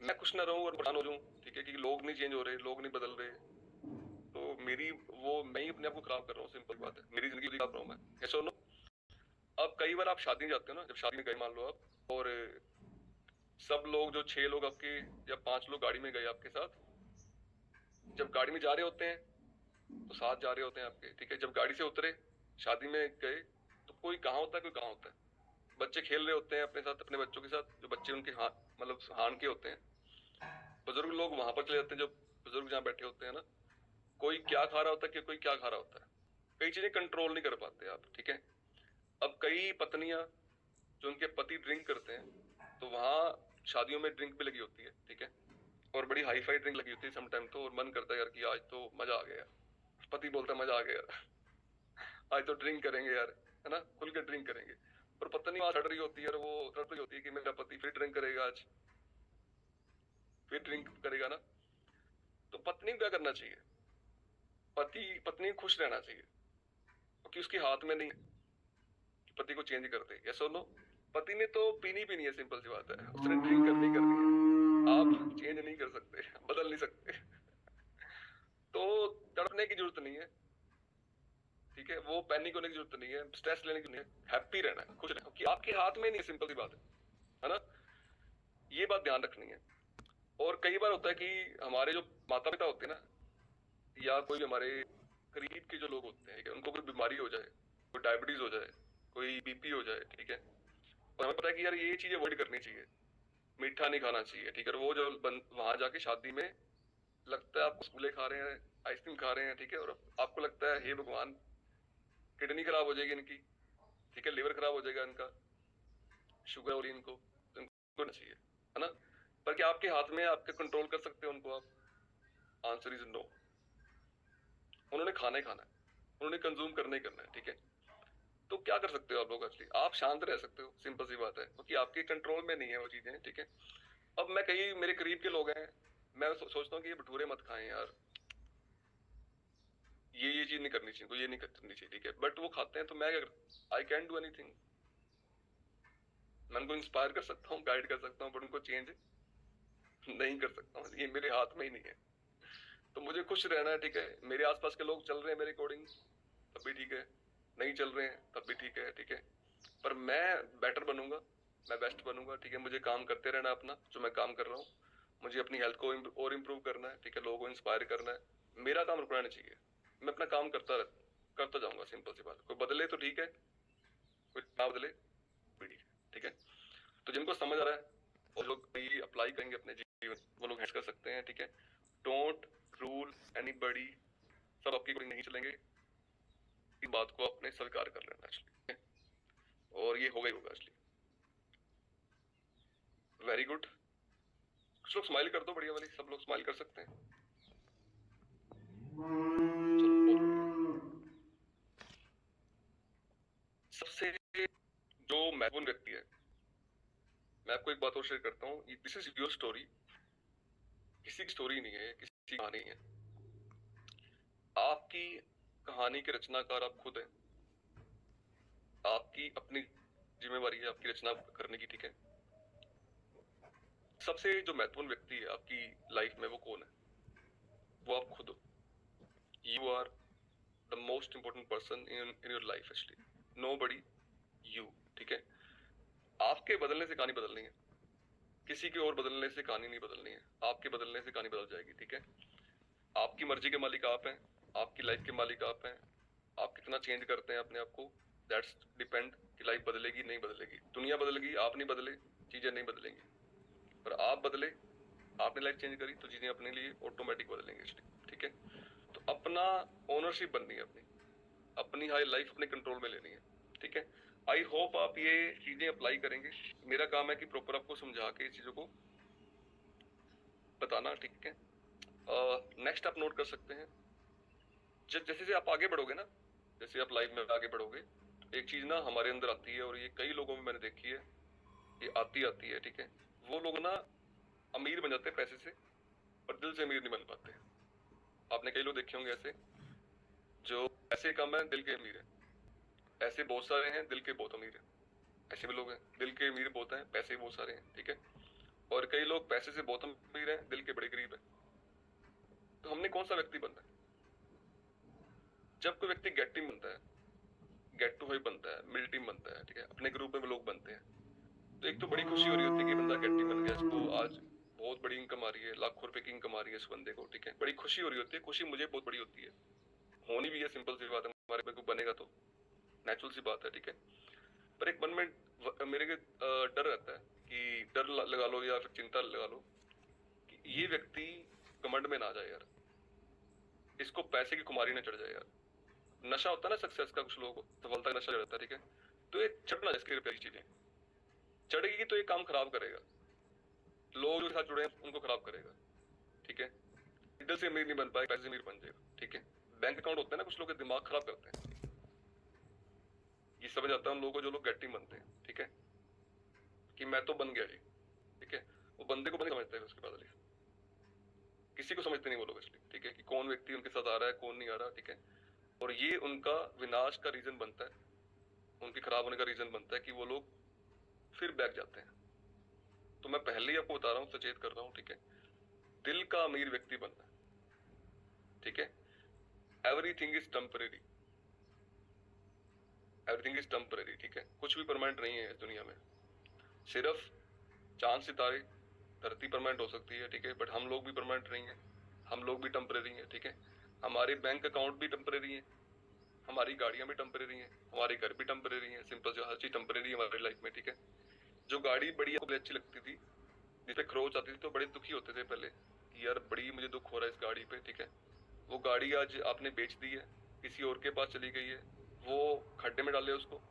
Speaker 1: मैं खुश ना रहूं और परेशान हो जाऊं, ठीक है, क्योंकि लोग नहीं चेंज हो रहे, लोग नहीं बदल रहे, तो मेरी वो, मैं ही अपने आप को खराब कर रहा हूँ, सिंपल बात है, मेरी जिंदगी खराब रहा हूँ मैं, ऐसा हो। अब कई बार आप शादी में जाते हो ना, जब शादी में गए मान लो आप, और सब लोग, जो 6 लोग आपके या 5 लोग गाड़ी में गए आपके साथ, जब गाड़ी में जा रहे होते हैं तो साथ जा रहे होते हैं आपके, ठीक है। जब गाड़ी से उतरे, शादी में गए, तो कोई कहाँ होता है, कोई कहाँ होता है। बच्चे खेल रहे होते हैं अपने साथ, अपने बच्चों के साथ, जो बच्चे उनके हाथ मतलब हान के होते हैं। बुजुर्ग लोग वहां पर चले जाते हैं, जो बुजुर्ग जहाँ बैठे होते हैं ना, कोई क्या खा रहा होता है कि कोई क्या खा रहा होता है, कई चीजें कंट्रोल नहीं कर पाते आप, ठीक है। अब कई पत्नियां, जो उनके पति ड्रिंक करते हैं, तो वहाँ शादियों में ड्रिंक भी लगी होती है, ठीक है, और बड़ी हाई फाई ड्रिंक लगी होती है समटाइम तो, और मन करता है यार कि आज तो मजा आ गया यार। पति बोलता है मजा आ गया यार, आज तो ड्रिंक करेंगे यार, है ना, खुल के ड्रिंक करेंगे। और पत्नी वहां चढ़ रही होती है और वो तड़प रही होती है कि मेरा पति फिर ड्रिंक करेगा आज, फिर ड्रिंक करेगा ना। तो पत्नी को क्या करना चाहिए? पत्नी को खुश रहना चाहिए, क्योंकि उसके हाथ में नहीं है कि पति को चेंज कर दे। यस और नो? पति ने तो पीनी है, सिंपल सी बात है, उसने ड्रिंक करनी है। आप चेंज नहीं कर सकते, बदल नहीं सकते। तो तड़पने की जरूरत नहीं है, ठीक है, वो पैनिक होने की जरूरत नहीं है, स्ट्रेस लेने की नहीं है, हैप्पी रहना है, खुश रहना है, क्योंकि आपके हाथ में नहीं है, सिंपल सी बात है ना। ये बात ध्यान रखनी है। और कई बार होता है कि हमारे जो माता पिता होते हैं ना, या कोई भी हमारे करीब के जो लोग होते हैं, उनको कोई बीमारी हो जाए, कोई डायबिटीज हो जाए, कोई बीपी हो जाए, ठीक है, और हमें पता है कि यार ये चीजें अवॉइड करनी चाहिए, मीठा नहीं खाना चाहिए, ठीक है, और वो जो वहां जाके शादी में लगता है आप रसगुल्ले खा रहे हैं, आइसक्रीम खा रहे हैं, ठीक है, और आपको लगता है हे भगवान किडनी खराब हो जाएगी इनकी, ठीक है, लिवर खराब हो जाएगा इनका, शुगर हो रही इनको, तो इनको नहीं चाहिए, है ना। पर क्या आपके हाथ में, आपके कंट्रोल कर सकते हैं उनको आप? Answer is no. उन्होंने खाना ही खाना है, उन्होंने कंज्यूम करना ही करना है, ठीक है। तो क्या कर सकते हो आप लोग? असली आप शांत रह सकते हो, सिंपल सी बात है, क्योंकि आपके कंट्रोल में नहीं है वो चीजें, ठीक है। अब मैं, कई मेरे करीब के लोग हैं, मैं सोचता हूँ कि ये भटूरे मत खाएं यार, ये चीज नहीं करनी चाहिए, तो ये नहीं करनी चाहिए, ठीक है, बट वो खाते हैं, तो मैं क्या कर, आई कैन डू एनीथिंग। मैं उनको इंस्पायर कर सकता हूँ, गाइड कर सकता हूँ, बट उनको चेंज नहीं कर सकता हूँ, ये मेरे हाथ में ही नहीं है। तो मुझे खुश रहना है, ठीक है, मेरे आसपास के लोग चल रहे हैं मेरे अकॉर्डिंग, तब भी ठीक है, नहीं चल रहे हैं तब भी ठीक है, ठीक है, पर मैं बेटर बनूंगा, मैं बेस्ट बनूंगा, ठीक है। मुझे काम करते रहना अपना, जो मैं काम कर रहा हूँ, मुझे अपनी हेल्थ को और इम्प्रूव करना है, ठीक है, लोगों को इंस्पायर करना है, मेरा काम रुकना नहीं चाहिए, मैं अपना काम करता जाऊंगा, सिंपल सी बात। कोई बदले तो ठीक है, कोई ना बदले भी ठीक है, ठीक है। तो जिनको समझ आ रहा है और लोग भी अप्लाई करेंगे अपने जीवन, वो लोग हैंडल कर सकते हैं, ठीक है। डोंट रूल एनीबॉडी, सब आपकी कोई नहीं चलेंगे, इस बात को अपने स्वीकार कर लेना एक्चुअली, और ये होगा ही होगा एक्चुअली। Very good. कुछ लोग स्माइल कर दो, बढ़िया वाली, सब लोग स्माइल कर सकते हैं, चलो बहुत बढ़िया। सबसे जो महत्वपूर्ण व्यक्ति है, मैं आपको एक बात और शेयर करता हूँ, दिस इज योर स्टोरी, किसी की स्टोरी नहीं है, किसी की कहानी है, आपकी कहानी के रचनाकार आप खुद हैं, आपकी अपनी जिम्मेवारी है आपकी रचना करने की, ठीक है। सबसे जो महत्वपूर्ण व्यक्ति है आपकी लाइफ में, वो कौन है? वो आप खुद हो। You are the most important person in your life actually, nobody, you, ठीक है। आपके बदलने से कहानी बदलनी है, किसी के और बदलने से कहानी नहीं बदलनी है, आपके बदलने से कहानी बदल जाएगी, ठीक है। आपकी मर्जी के मालिक आप हैं, आपकी लाइफ के मालिक आप हैं, आप कितना चेंज करते हैं अपने आप को, दैट्स डिपेंड कि लाइफ बदलेगी नहीं बदलेगी। दुनिया बदलेगी, आप नहीं बदले, चीजें नहीं बदलेंगी, पर आप बदले, आपने लाइफ चेंज करी, तो चीजें अपने लिए ऑटोमेटिक बदलेंगे, ठीक है। तो अपना ओनरशिप बननी है, अपनी अपनी हाई लाइफ अपने कंट्रोल में लेनी है, ठीक है। आई होप आप ये चीजें अप्लाई करेंगे। मेरा काम है कि प्रॉपर आपको समझा के चीजों को बताना, ठीक है। नेक्स्ट आप नोट कर सकते हैं, जैसे जैसे आप आगे बढ़ोगे ना, जैसे आप लाइफ में आगे बढ़ोगे, तो एक चीज ना हमारे अंदर आती है, और ये कई लोगों में मैंने देखी है, ये आती है, ठीक है। वो लोग ना अमीर बन जाते हैं पैसे से, पर दिल से अमीर नहीं बन पाते। आपने कई लोग देखे होंगे ऐसे, जो पैसे कम है दिल के अमीर है, ऐसे बहुत सारे हैं दिल के बहुत अमीर है, ऐसे भी लोग हैं दिल के अमीर बहुत हैं, पैसे बहुत सारे हैं, ठीक है। और कई लोग पैसे से बहुत अमीर हैं, दिल के बड़े गरीब हैं। तो हमने कौन सा व्यक्ति बनना है? जब कोई व्यक्ति गेट टीम बनता है, गेट टू हाई बनता है, मिल टीम बनता है, ठीक है, अपने ग्रुप में लोग बनते हैं, तो एक तो बड़ी खुशी हो रही होती है कि बंदा गेट टीम बन गया, इसको आज बहुत बड़ी इनकम आ रही है, लाखों रुपए की इनकम आ रही है इस बंदे को, ठीक है, बड़ी खुशी हो रही होती है, खुशी मुझे बहुत बड़ी होती है, होनी भी है, सिंपल सी बात है, हमारे में कोई बनेगा तो नेचुरल सी बात है, ठीक है। पर एक मन में मेरे के डर रहता है, कि डर लगा लो या फिर चिंता लगा लो कि ये व्यक्ति कमंड में ना जाए यार, इसको पैसे की खुमारी ना चढ़ जाए यार। नशा होता है ना सक्सेस का, कुछ लोगों को सफलता का नशा रहता है, ठीक है। तो ये चढ़ना इसके प्यारी चीजें, चढ़ेगी तो ये काम खराब करेगा, लोग जो साथ जुड़े हैं उनको खराब करेगा, ठीक है। दिल से अमीर नहीं बन पाएगा, पैसे से अमीर बन जाएगा, ठीक है। बैंक अकाउंट होते हैं ना, कुछ लोग के दिमाग खराब करते हैं, ये समझ आता है उन लोगों को जो लोग गेट टीम बनते हैं, ठीक है, कि मैं तो बन गया जी, ठीक है। वो बंदे को नहीं समझते हैं, उसके बाद किसी को समझते नहीं वो लोग इसलिए, ठीक है, कि कौन व्यक्ति उनके साथ आ रहा है कौन नहीं आ रहा, ठीक है। और ये उनका विनाश का रीजन बनता है, उनके खराब होने का रीजन बनता है कि वो लोग फिर बैक जाते हैं। तो मैं पहले ही आपको बता रहा हूँ, सचेत कर रहा हूँ, ठीक है। दिल का अमीर व्यक्ति बनना है, ठीक है। Everything is temporary, everything is temporary, ठीक है। कुछ भी परमानेंट नहीं है इस दुनिया में, सिर्फ चांद सितारे, धरती परमानेंट हो सकती है, ठीक है, बट हम लोग भी परमानेंट नहीं है, हम लोग भी टेम्परेरी हैं, ठीक है। हमारे बैंक अकाउंट भी टेम्परेरी है, हमारी गाड़ियां भी टेम्परेरी हैं, हमारे घर भी टेम्परेरी हैं, सिंपल जो हर चीज टेम्परेरी है हमारी लाइफ में, ठीक है। जो गाड़ी बड़ी आपको अच्छी लगती थी, जिसपे खरोच आती थी, तो बड़े दुखी होते थे पहले कि यार बड़ी मुझे दुख हो रहा है इस गाड़ी पे, ठीक है। वो गाड़ी आज आपने बेच दी है, किसी और के पास चली गई है, वो खड्डे में डाले उसको,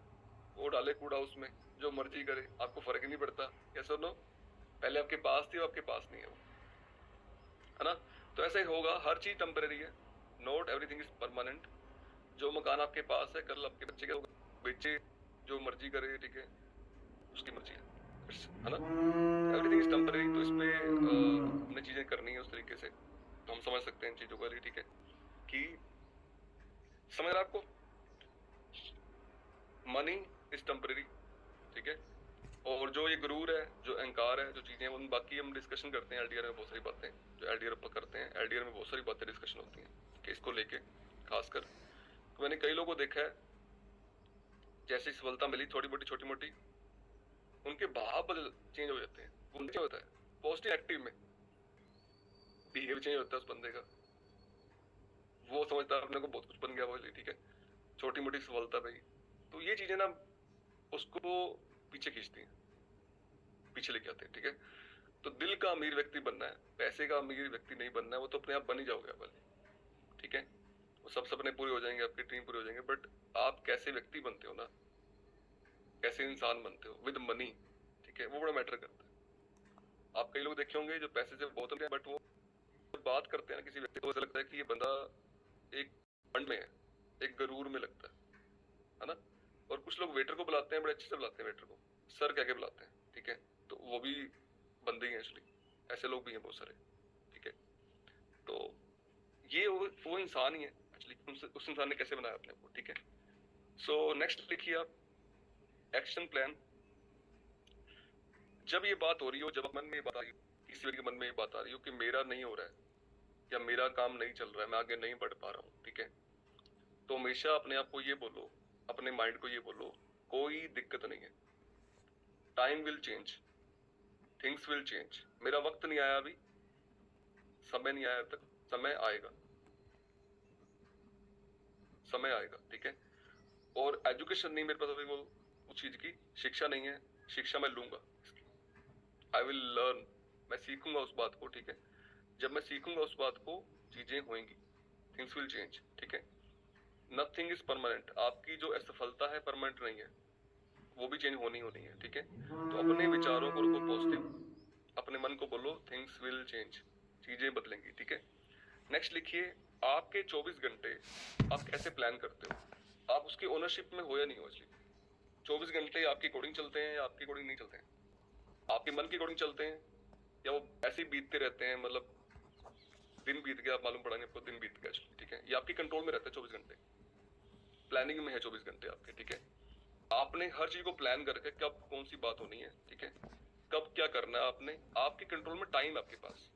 Speaker 1: वो डाले कूड़ा उसमें, जो मर्जी करे, आपको फर्क ही नहीं पड़ता, कैसे नो। पहले आपके पास थी, आपके पास नहीं है वो, है ना। तो ऐसे ही होगा, हर चीज टेम्परेरी है, नॉट एवरीथिंग इज परमानेंट। जो मकान आपके पास है, कल आपके बच्चे का बेचे, जो मर्जी करे, ठीक है, उसकी मर्जी है ना। Everything is temporary. तो इसमें हमने चीजें करनी है उस तरीके से, तो हम समझ सकते हैं इन चीजों को, ठीक है, कि समझ रहा आपको, मनी इज टेम्परेरी, ठीक है। और जो ये गुरूर है, जो अहंकार है, जो चीजें, उन बाकी हम डिस्कशन करते हैं एलडीआर में, बहुत सारी बातें जो एलडीआर पर करते हैं, एलडीआर में बहुत सारी बातें डिस्कशन होती हैं कि इसको लेके खासकर। तो मैंने कई लोगों को देखा है, जैसे सफलता मिली थोड़ी मोटी छोटी मोटी, उनके भाव बदल चेंज हो जाते हैं, वो नीचे होता है पॉजिटिव एक्टिव में, बिहेवियर चेंज होता है उस बंदे का, वो समझता है अपने को बहुत कुछ बन गया वो, ठीक है, छोटी मोटी सफलता पे ही। तो ये चीजें ना उसको पीछे खींचती हैं, पीछे लेके आते हैं, ठीक है। तो दिल का अमीर व्यक्ति बनना है, पैसे का अमीर व्यक्ति नहीं बनना है, वो तो अपने आप बन ही जाओगे आप, ठीक है। वो सब सपने पूरे हो जाएंगे, आपके ड्रीम पूरे हो जाएंगे, बट आप कैसे व्यक्ति बनते हो ना, कैसे इंसान बनते हो विद मनी, ठीक है, वो बड़ा मैटर करता है। आप कई लोग देखे होंगे जो पैसे से बहुत होते हैं, बट वो बात करते हैं ना किसी व्यक्ति को, ऐसा लगता है कि ये बंदा एक फंड में है, एक गरूर में लगता है ना। और कुछ लोग वेटर को बुलाते हैं, बड़े अच्छे से बुलाते हैं वेटर को, सर कह के बुलाते हैं, ठीक है, तो वो भी बंदे ही हैं एक्चुअली, ऐसे लोग भी हैं बहुत सारे, ठीक है। तो ये वो इंसान ही है एक्चुअली, उस इंसान ने कैसे बनाया अपने को, ठीक है। सो नेक्स्ट लिखिए आप, एक्शन प्लान। जब ये बात हो रही हो, जब मन में ये बात आ रही हो, किसी के मन में ये बात आ रही हो कि मेरा नहीं हो रहा है, या मेरा काम नहीं चल रहा है, मैं आगे नहीं बढ़ पा रहा हूँ, ठीक है, तो हमेशा अपने आप को ये बोलो, अपने माइंड को ये बोलो, कोई दिक्कत नहीं है, time will change, things will change. मेरा वक्त नहीं आया अभी, समय नहीं आया तक, समय आएगा, समय आएगा, ठीक है। और एजुकेशन नहीं मेरे पास अभी, वो उस चीज की शिक्षा नहीं है, शिक्षा मैं लूंगा, आई विल लर्न, मैं सीखूंगा उस बात को, ठीक है। जब मैं सीखूंगा उस बात को, चीजें होंगी, थिंग्स विल चेंज, ठीक है। नथिंग इज परमानेंट, आपकी जो असफलता है परमानेंट नहीं है, वो भी चेंज होनी होनी है, ठीक है। तो अपने विचारों को रखो पॉजिटिव, अपने मन को बोलो थिंग्स विल चेंज, चीजें बदलेंगी, ठीक है। नेक्स्ट लिखिए, आपके 24 घंटे आप कैसे प्लान करते हो, आप उसकी ओनरशिप में हो या नहीं हो। इसलिए 24 घंटे आपकी अकॉर्डिंग चलते हैं या आपकी अकॉर्डिंग नहीं चलते हैं, आपके मन के अकॉर्डिंग चलते हैं, या वो ऐसे ही बीतते रहते हैं, मतलब दिन बीत गया, मालूम पड़ा नहीं आपको दिन बीत गया, ठीक है। ये आपके कंट्रोल में रहता है 24 घंटे, प्लानिंग में है 24 घंटे आपके, ठीक है। आपने हर चीज को प्लान करके कब कौन सी बात होनी है, ठीक है, कब क्या करना है आपने, आपके कंट्रोल में टाइम आपके पास।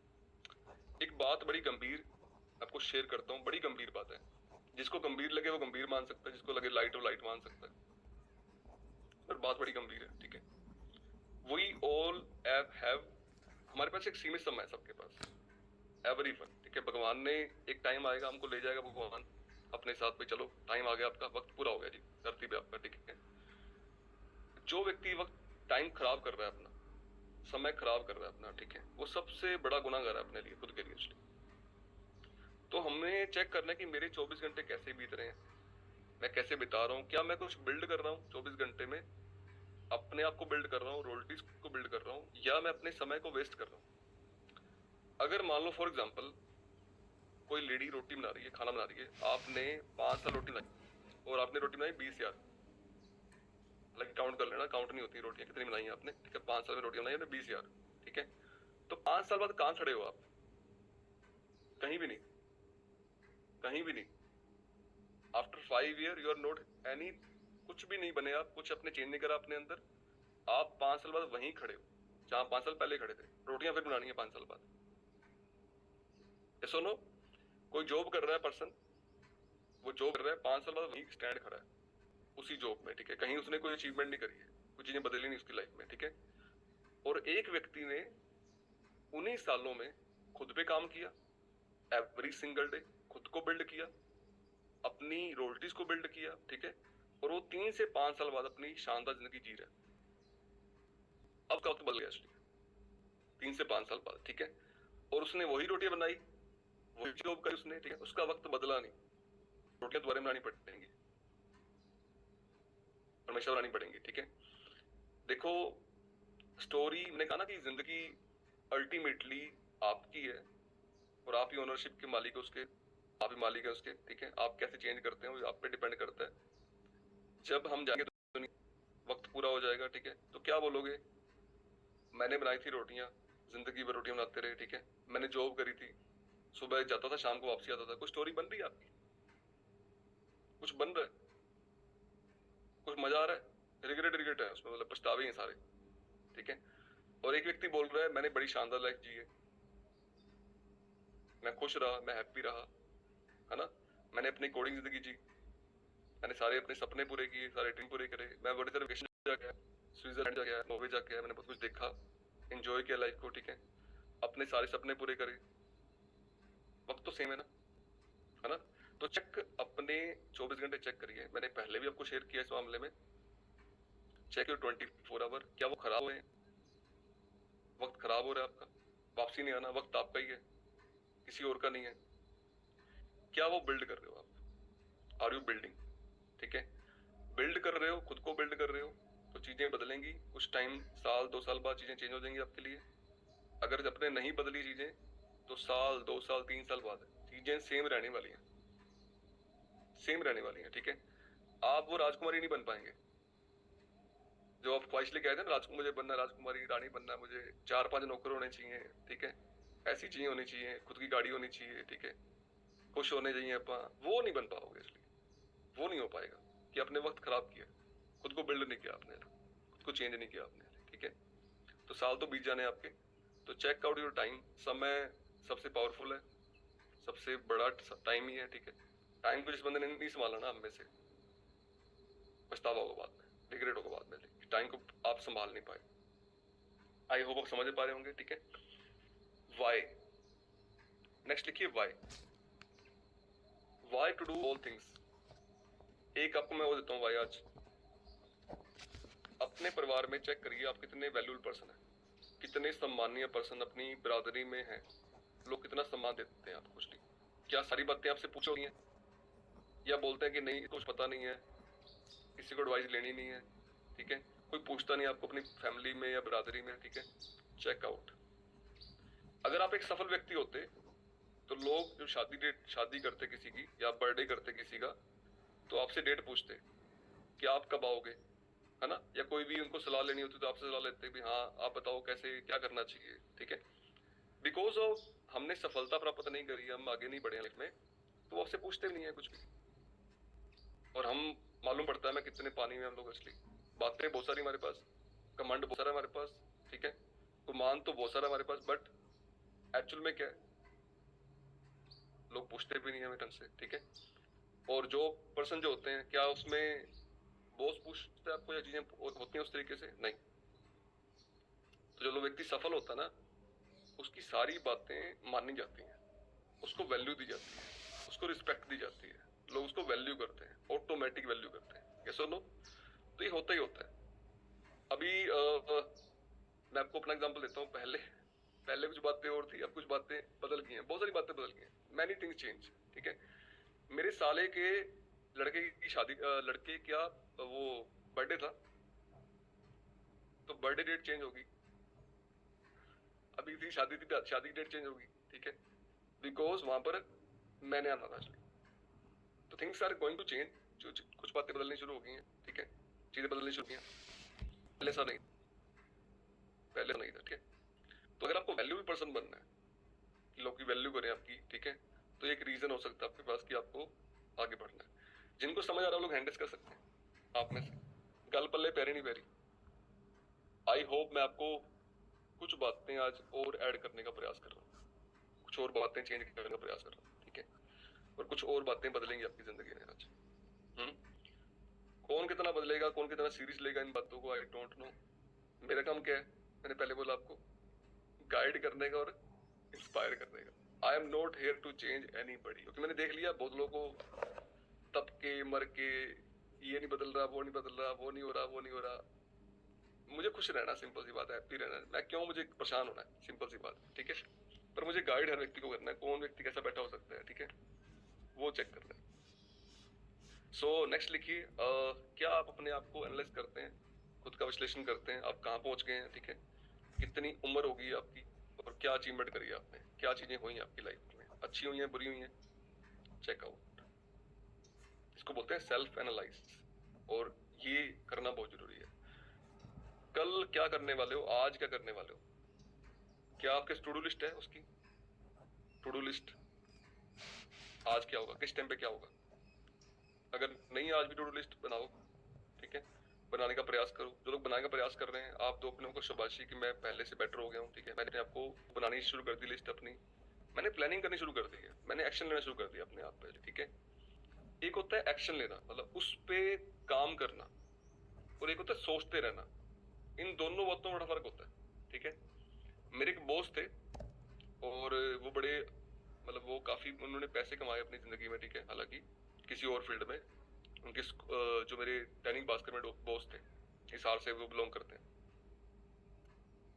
Speaker 1: एक बात बड़ी गंभीर आपको शेयर करता हूँ, बड़ी गंभीर बात है, जिसको गंभीर लगे वो गंभीर मान सकता है, जिसको लगे लाइट वो लाइट मान सकता है, पर बात बड़ी गंभीर है, ठीक है। वी ऑल हैव, हमारे पास एक सीमित समय है सबके पास, एवरीवन, ठीक है। भगवान ने एक टाइम आएगा, हमको ले जाएगा भगवान अपने साथ पे, चलो टाइम आ गया, आपका वक्त पूरा हो गया जी धरती पे आपका, ठीक है। जो व्यक्ति वक्त टाइम खराब कर रहा है अपना, समय खराब कर रहा है अपना, ठीक है, वो सबसे बड़ा गुनाहगार है अपने लिए, खुद के लिए। तो हमें चेक करना है कि मेरे 24 घंटे कैसे बीत रहे हैं, मैं कैसे बिता रहा हूँ, क्या मैं कुछ बिल्ड कर रहा हूँ 24 घंटे में, अपने आप को बिल्ड कर रहा हूँ, रॉयल्टीज को बिल्ड कर रहा हूँ, या मैं अपने समय को वेस्ट कर रहा हूँ। अगर मान लो फॉर एग्जाम्पल कोई लेडी रोटी बना रही है, खाना बना रही है, आपने 5 साल रोटी बनाई और आपने रोटी बनाई 20,000, लाइक काउंट कर लेना, काउंट नहीं होती रोटियां कितनी बनाई आपने, ठीक है, 5 साल में रोटियां बनाई आपने 20,000, ठीक है। तो 5 साल बाद कहां खड़े हो आप? कहीं भी नहीं, कहीं भी नहीं। After 5 year you are not any, कुछ भी नहीं बने आप, कुछ अपने चेंज नहीं करा अपने अंदर, आप 5 साल बाद वहीं खड़े हो जहां 5 साल पहले खड़े थे। रोटियां फिर बनानी है 5 साल बाद। सुनो, कोई जॉब कर रहा है पर्सन, वो जॉब कर रहा है, 5 साल बाद वहीं स्टैंड खड़ा है उसी जॉब में, ठीक है, कहीं उसने कोई अचीवमेंट नहीं करी है, कुछ चीजें बदली नहीं उसकी लाइफ में, ठीक है। और एक व्यक्ति ने उन्हीं सालों में खुद पे काम किया, एवरी सिंगल डे खुद को बिल्ड किया, अपनी रोल्टीज को बिल्ड किया, ठीक है, और वो 3 से 5 साल बाद अपनी शानदार जिंदगी जी रहा है। अब का वक्त बदल गया इसलिए 3 से 5 साल बाद, ठीक है। और उसने वही रोटियां बनाई, वही जॉब करी उसने, ठीक है, उसका वक्त बदला नहीं। रोटियां दोबारा बनानी पड़ेंगी, हमेशा बनानी पड़ेंगी, ठीक है। देखो स्टोरी, मैंने कहा ना कि जिंदगी अल्टीमेटली आपकी है और आप ही ओनरशिप के मालिक है उसके, आप ही मालिक है उसके, ठीक है। आप कैसे चेंज करते हैं वो आप पे डिपेंड करता है। जब हम जाएंगे तो वक्त पूरा हो जाएगा, ठीक है, तो क्या बोलोगे? मैंने बनाई थी रोटियां, जिंदगी भर रोटियां बनाते रहे, ठीक है, मैंने जॉब करी थी, सुबह जाता था शाम को वापसी आता था। कुछ स्टोरी बन रही है आपकी? कुछ बन रहा है? कुछ मजा आ रहा है? रिग्रेट रिग्रेट है उसमें, मतलब पछतावे हैं सारे, ठीक है। और एक व्यक्ति बोल रहा है मैंने बड़ी शानदार लाइफ जी है, मैं खुश रहा, मैं हैप्पी रहा, है ना, मैंने अपनी कोडिंग जिंदगी जी, मैंने सारे अपने सपने पूरे किए, सारे ड्रीम पूरे करे, मैं बड़े सारे वेकेशन जाके आया, स्विट्जरलैंड जाके आया, नॉर्वे जाके आया, मैंने बहुत कुछ देखा, एंजॉय किया लाइफ को, ठीक है, अपने सारे सपने पूरे करे। वक्त तो सेम है ना, है ना। तो चेक अपने 24 घंटे चेक करिए, मैंने पहले भी आपको शेयर किया इस मामले में। चेक योर 24 आवर, क्या वो खराब हुए? वक्त खराब हो रहा है आपका, वापसी नहीं आना, वक्त आपका ही है, किसी और का नहीं है। क्या वो बिल्ड कर रहे हो आप? Are you building? ठीक है, बिल्ड कर रहे हो, खुद को बिल्ड कर रहे हो, तो चीजें बदलेंगी कुछ टाइम, साल 2 साल बाद चीजें चेंज हो जाएंगी आपके लिए। अगर अपने नहीं बदली चीजें तो साल 2 साल 3 साल बाद चीजें सेम रहने वाली हैं, सेम रहने वाली हैं, ठीक है। आप वो राजकुमारी नहीं बन पाएंगे जो आप ख्वाहिश लेके आए थे ना, राजकुमार मुझे बनना, राजकुमारी रानी बनना, मुझे 4-5 नौकर होने चाहिए, ठीक है, ऐसी चीजें होनी चाहिए, खुद की गाड़ी होनी चाहिए, ठीक है, खुश होने चाहिए आप, वो नहीं बन पाओगे। इसलिए वो नहीं हो पाएगा कि आपने वक्त खराब किया, खुद को बिल्ड नहीं किया आपने, खुद को चेंज नहीं किया आपने, ठीक है। तो साल तो बीत जाने आपके, तो चेक आउट योर टाइम। समय सबसे पावरफुल है, सबसे बड़ा टाइम ही है, ठीक है। टाइम को जिस बंदे ने नहीं संभाला ना, हम में से पछतावा होगा बाद में, रिग्रेट होगा बाद में, टाइम को आप संभाल नहीं पाए। आई होप आप समझ पा रहे होंगे, ठीक है। वाई, नेक्स्ट लिखिए why, why to do all things. एक आपको मैं वो देता हूँ वाई आज। अपने परिवार में चेक करिए आप कितने वैल्यूबल पर्सन है, कितने सम्मानीय पर्सन अपनी बिरादरी में है, लोग कितना सम्मान देते हैं आपको। क्या सारी बातें आपसे पूछोगी हैं, या बोलते हैं कि नहीं कुछ पता नहीं है, किसी को एडवाइस लेनी नहीं है, ठीक है, कोई पूछता नहीं आपको अपनी फैमिली में या बिरादरी में, ठीक है। Check out. अगर आप एक सफल व्यक्ति होते तो लोग जो शादी करते किसी की या बर्थडे करते किसी का, तो आपसे डेट पूछते कि आप कब आओगे, है ना, या कोई भी उनको सलाह लेनी होती तो आपसे सलाह लेते भी हाँ आप बताओ कैसे क्या करना चाहिए, ठीक है। बिकॉज ऑफ हमने सफलता प्राप्त नहीं करी, हम आगे नहीं बढ़े लाइफ में, तो आपसे पूछते भी नहीं है कुछ भी। और हम मालूम पड़ता है मैं कितने पानी में हम लोग, असली बातें बहुत सारी हमारे पास, कमांड बहुत सारा हमारे पास, ठीक है, गुमान तो बहुत सारा हमारे पास, बट एक्चुअल में क्या है, लोग पूछते भी नहीं है हमें ढंग से, ठीक है। और जो पर्सन जो होते हैं, क्या उसमें बॉस पूछता है आपको या चीजें होती हैं उस तरीके से? नहीं। तो जो व्यक्ति सफल होता है ना, उसकी सारी बातें मानी जाती हैं, उसको वैल्यू दी जाती है, उसको रिस्पेक्ट दी जाती है, लोग उसको वैल्यू करते हैं, ऑटोमेटिक वैल्यू करते हैं, यस और नो। तो ये होता ही होता है। अभी मैं आपको अपना एग्जांपल देता हूँ। पहले पहले कुछ बातें और थी, अब कुछ बातें बदल गई हैं, बहुत सारी बातें बदल गई हैं, मैनी थिंग्स चेंज, ठीक है। मेरे साले के लड़के की शादी, लड़के क्या वो बर्थडे था, तो बर्थडे डेट चेंज होगी, अभी थी शादी की डेट चेंज होगी, ठीक है, बिकॉज वहां पर मैंने आना था इसलिए। तो things are going to change, कुछ बातें बदलनी शुरू हो गई हैं, ठीक है, चीजें बदलनी शुरू हो गई हैं। पहले ऐसा नहीं, पहले नहीं था, ठीक है। तो अगर आपको वैल्यू भी पर्सन बनना है, लोग की वैल्यू करें आपकी, ठीक है, तो एक रीजन हो सकता है आपके पास कि आपको आगे बढ़ना है। जिनको समझ आ रहा है लोग हैंडल्स कर सकते हैं आप में से, गल पल्ले पैरी नहीं पैरी। आई होप मैं आपको कुछ बातें आज और ऐड करने का प्रयास कर रहा हूँ, कुछ और बातें चेंज करने का प्रयास कर रहा हूँ, ठीक है, और कुछ और बातें बदलेंगी आपकी जिंदगी में आज। कौन कितना बदलेगा, कौन कितना सीरियस लेगा इन बातों को, आई डोंट नो। मेरा काम क्या है, मैंने पहले बोला आपको, गाइड करने का और इंस्पायर करने का। I am not here to change anybody, क्योंकि मैंने देख लिया बहुत लोगों को तब के मर के, ये नहीं बदल रहा, वो नहीं बदल रहा, वो नहीं हो रहा, वो नहीं हो रहा। मुझे खुश रहना, सिंपल सी बात है, हैप्पी रहना। मैं क्यों मुझे परेशान होना है, सिंपल सी बात, ठीक है। पर मुझे गाइड हर व्यक्ति को करना है, कौन व्यक्ति कैसा बैठा हो सकता है, ठीक है, वो चेक करना है। सो नेक्स्ट लिखिए, क्या आप अपने आप को एनालाइज करते हैं, खुद का विश्लेषण करते हैं, आप कहाँ पहुंच गए हैं, ठीक है, कितनी उम्र होगी आपकी, और क्या अचीवमेंट करी है आपने, क्या चीजें हुई आपकी लाइफ में, अच्छी हुई हैं, बुरी हुई हैं, चेकआउट। इसको बोलते हैं सेल्फ एनालाइज, और ये करना बहुत जरूरी है। कल क्या करने वाले हो, आज क्या करने वाले हो, क्या आपके टू डू लिस्ट है, उसकी टू डू लिस्ट, आज क्या होगा, किस टाइम पे क्या होगा। अगर नहीं आज भी टू डू लिस्ट बनाओ, ठीक है, बनाने का प्रयास करो। जो लोग बनाने का प्रयास कर रहे हैं, आप तो अपने को शाबाशी कि मैं पहले से बेटर हो गया हूँ, ठीक है, मैंने आपको बनानी शुरू कर दी लिस्ट अपनी, मैंने प्लानिंग करनी शुरू कर दी है, मैंने एक्शन लेना शुरू कर दिया अपने आप पे, ठीक है। एक होता है एक्शन लेना, मतलब उस पे काम करना, और एक होता है सोचते रहना। इन दोनों बातों में बड़ा फर्क होता है, ठीक है। मेरे एक बॉस थे, और वो बड़े, मतलब वो काफी, उन्होंने पैसे कमाए अपनी जिंदगी में, ठीक है, हालांकि किसी और फील्ड में। उनके जो मेरे दैनिक भास्कर में बॉस थे, हिसार से वो बिलोंग करते हैं,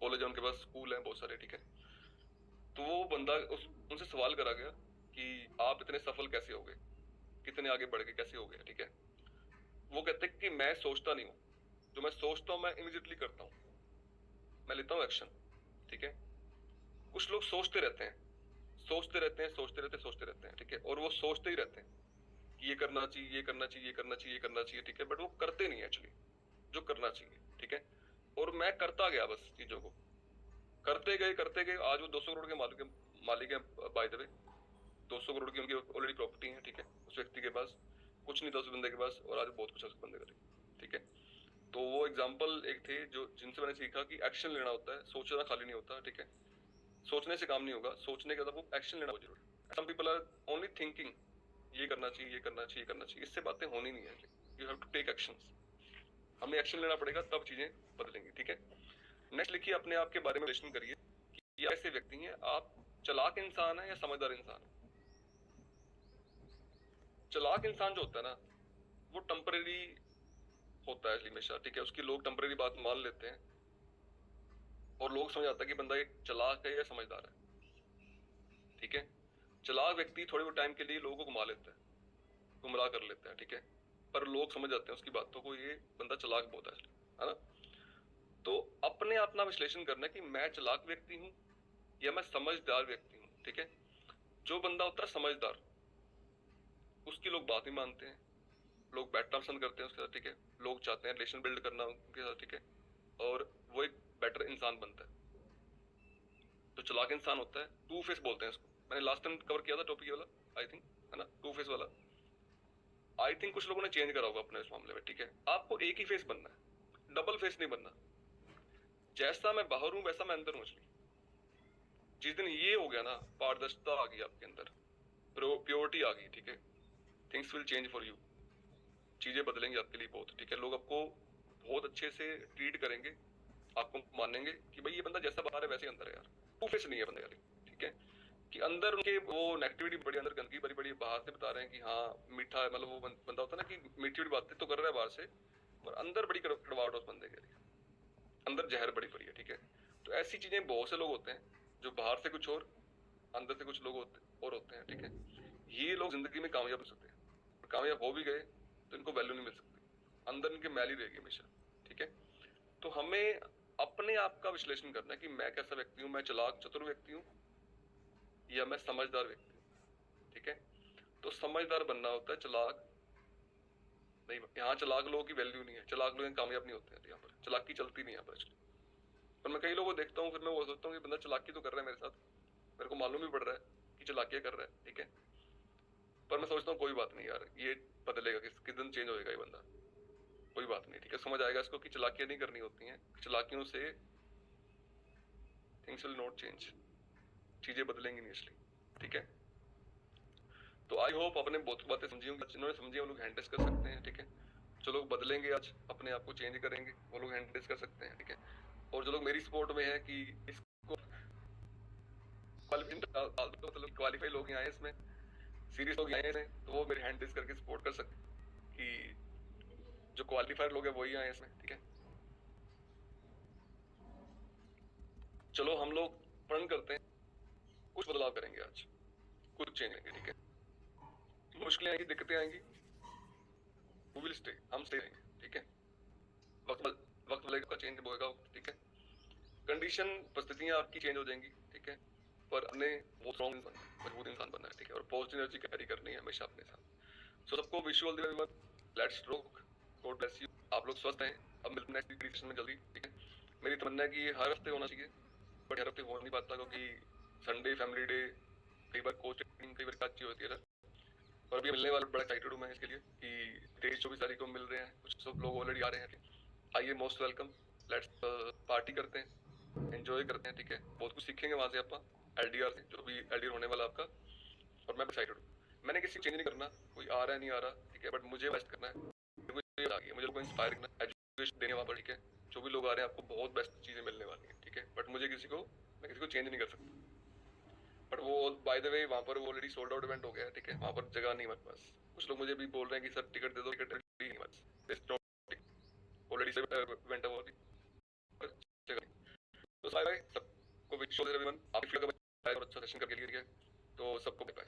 Speaker 1: कॉलेज है उनके पास, स्कूल है बहुत सारे, ठीक है। तो वो बंदा, उनसे सवाल करा गया कि आप इतने सफल कैसे हो गए, कितने आगे बढ़ गए, कैसे हो गए, ठीक है। वो कहते कि मैं सोचता नहीं हूँ, जो मैं सोचता हूँ मैं इमीडिएटली करता हूँ, मैं लेता हूँ एक्शन, ठीक है। कुछ लोग सोचते रहते हैं, सोचते रहते हैं, सोचते रहते हैं, सोचते रहते हैं, ठीक है, और वो सोचते ही रहते हैं कि ये करना चाहिए, ये करना चाहिए, ये करना चाहिए, ये करना चाहिए, ठीक है, बट वो करते नहीं एक्चुअली जो करना चाहिए, ठीक है। और मैं करता गया बस चीजों को, करते गए करते गए, आज वो 200 करोड़ के मालिक है, बाय द वे। 200 करोड़ की उनकी ऑलरेडी प्रॉपर्टी है, ठीक है, उस व्यक्ति के पास कुछ नहीं था उस बंदे के पास, और आज बहुत कुछ है उस बंदे का, ठीक है। तो वो एग्जाम्पल एक थे जो, जिनसे मैंने सीखा कि एक्शन लेना होता है, सोचना खाली नहीं होता, ठीक है। सोचने से काम नहीं होगा, सोचने के बाद आपको एक्शन लेना बहुत जरूरी है। Some people are only thinking, ये करना चाहिए, ये करना चाहिए, करना चाहिए, इससे बातें होनी नहीं है। You have to take actions, हमें एक्शन लेना पड़ेगा, तब चीजें बदलेंगी, ठीक है। नेक्स्ट लिखिए, अपने आप के बारे में विश्लेषण करिए कि ऐसे व्यक्ति हैं आप, चालाक इंसान है या समझदार इंसान है। चालाक इंसान जो होता है ना, वो टेम्परेरी होता है हमेशा, ठीक है, उसकी लोग टेम्परेरी बात मान लेते हैं, और लोग समझ आता है कि बंदा ये चालाक है या समझदार है, ठीक है। चालाक व्यक्ति थोड़े बहुत टाइम के लिए लोगों को घुमा लेता है, गुमराह कर लेता है, ठीक है, पर लोग समझ जाते हैं उसकी बातों को, ये बंदा चालाक बहुत है ना। तो अपने अपना विश्लेषण करना है कि मैं चालाक व्यक्ति हूँ या मैं समझदार व्यक्ति हूँ, ठीक है। जो बंदा होता है समझदार, उसकी लोग बात ही मानते हैं, लोग बैठना पसंद करते हैं उसके साथ, ठीक है, लोग चाहते हैं रिलेशन बिल्ड करना उनके साथ, ठीक है, और वो एक बेटर इंसान बनता है। तो चालाक इंसान होता है, टू फेस बोलते हैं इसको, मैंने लास्ट टाइम कवर किया था टॉपिक वाला, आई थिंक, है ना, टू फेस वाला। आई थिंक कुछ लोगों ने चेंज करा होगा अपने इस मामले में, ठीक है। आपको एक ही फेस बनना है, डबल फेस नहीं बनना। जैसा मैं बाहर हूं वैसा मैं अंदर हूं, जिस दिन ये हो गया ना, पारदर्शिता आ गई आपके अंदर, प्योरिटी आ गई, ठीक है, things will change for you, चीजें बदलेंगी आपके लिए बहुत, ठीक है। लोग आपको बहुत अच्छे से ट्रीट करेंगे, आपको मानेंगे कि भाई ये बंदा जैसा बाहर है वैसे अंदर है यार, टू फेस नहीं है बंदा यार, ठीक है। कि अंदर उनके वो नेगेटिविटी बड़ी, अंदर गंदगी बड़ी बड़ी, बाहर से बता रहे हैं कि हाँ मीठा है, मतलब वो बंदा होता है ना कि मीठी बड़ी बातें तो कर रहा है बाहर से, पर अंदर बड़ी कड़वाहट उस बंदे के लिए, अंदर जहर बड़ी पड़ी है, ठीक है। तो ऐसी चीजें बहुत से लोग होते हैं जो बाहर से कुछ और, अंदर से कुछ लोग होते हैं, ठीक है। ये लोग जिंदगी में कामयाब हो सकते हैं, और कामयाब हो भी गए तो इनको वैल्यू नहीं मिल सकती, अंदर इनके मैल ही रहेगी हमेशा, ठीक है। तो हमें अपने आप का विश्लेषण करना है कि मैं कैसा व्यक्ति हूँ, मैं चालाक चतुर व्यक्ति हूँ या मैं समझदार व्यक्ति हूँ। ठीक है, तो समझदार बनना होता है, चालाक नहीं। यहाँ चालाक लोगों की वैल्यू नहीं है, चालाक लोग कामयाब नहीं होते हैं, यहाँ पर चालाकी चलती नहीं है यहाँ पर। पर मैं कई लोगों को देखता हूँ, फिर मैं वो सोचता हूँ कि बंदा चालाकी तो कर रहा है मेरे साथ, मेरे को मालूम भी पड़ रहा है कि चालाकियां कर रहा है, ठीक है। पर मैं सोचता हूँ कोई बात नहीं यार, ये बदलेगा, किस दिन चेंज होएगा ये बंदा, कोई बात नहीं, ठीक है। समझ आएगा इसको कि चालाकियां नहीं करनी होती हैं, चालाकियों से थिंग्स विल नॉट चेंज, चीजें बदलेंगी नहीं इसलिए, ठीक है। तो आई होप आपने बहुत बातें समझी होंगी, जिन्होंने समझी वो लोग हैंड टेस्ट कर सकते हैं, ठीक है। जो लोग बदलेंगे आज, अपने आप को चेंज करेंगे, वो लोग हैंड टेस्ट कर सकते हैं, ठीक है। और जो लोग मेरी सपोर्ट में है कि इसको मतलब क्वालिफाई लोग आए इसमें, सीरियस लोग आए हैं, तो वो मेरे हैंड टेस्ट करके सपोर्ट कर सकते हैं कि जो क्वालिफाइड लोग हैं वही आए इसमें, ठीक है। चलो हम लोग प्रण करते हैं, कुछ बदलाव करेंगे आज, कुछ चेंज करेंगे, ठीक है। मुश्किलें आएंगी, दिक्कतें आएंगी, वी विल स्टे, हम स्टे रहेंगे, ठीक है। वक्त वक्त लगेगा, चेंज होगा, ठीक है। कंडीशन परिस्थितियां आपकी चेंज हो जाएंगी, ठीक है। पर अपने वो स्ट्रॉन्ग इंसान, मजबूत इंसान बनना है, ठीक है। और पॉजिटिव एनर्जी कैरी करनी है हमेशा अपने साथ। सो सबको wish you all the very, let's rock, God bless you, आप लोग स्वस्थ हैं। अब मिलते हैं नेक्स्ट सेशन में जल्दी, ठीक है। मेरी तमन्ना है कि ये हर हफ्ते होना चाहिए, बट हर हफ्ते हो नहीं पाता क्योंकि संडे फैमिली डे, कई बार कोचिंग, कई बार अच्छी होती है ना। पर अभी मिलने वाले बड़ा एक्साइटेड हूँ मैं इसके लिए कि 23-24 तारीख को मिल रहे हैं, कुछ सब लोग ऑलरेडी आ रहे हैं, आइए, मोस्ट वेलकम। लेट्स पार्टी करते हैं, एंजॉय करते हैं, ठीक है। बहुत कुछ सीखेंगे वहां से आप, एलडीआर से, जो भी एलडीआर होने वाला आपका। और मैं एक्साइटेड हूँ, मैंने किसी को चेंज नहीं करना, कोई आ रहा है नहीं आ रहा, ठीक है, बट मुझे बेस्ट करना है, मुझे लोगों को इंस्पायर करना है, एजुकेशन देने वहां पर, ठीक है। जो भी लोग आ रहे हैं आपको बहुत बेस्ट चीजें मिलने वाली हैं, ठीक है। बट मुझे मैं किसी को चेंज नहीं कर सकता। बट वो बाय द वे वहां पर वो ऑलरेडी सोल्ड आउट इवेंट हो गया है, ठीक है। वहां पर जगह नहीं हमारे पास। कुछ लोग मुझे भी बोल रहे हैं कि सर टिकट दे दो, टिकट नहीं हमारे पास, ऑलरेडी से इवेंट हुआ अभी, जगह नहीं। तो बाय बाय सबको, विश यू ऑल एवरीवन, आप फील का अच्छा सेशन करके लिए, ठीक है। तो सबको बाय बाय।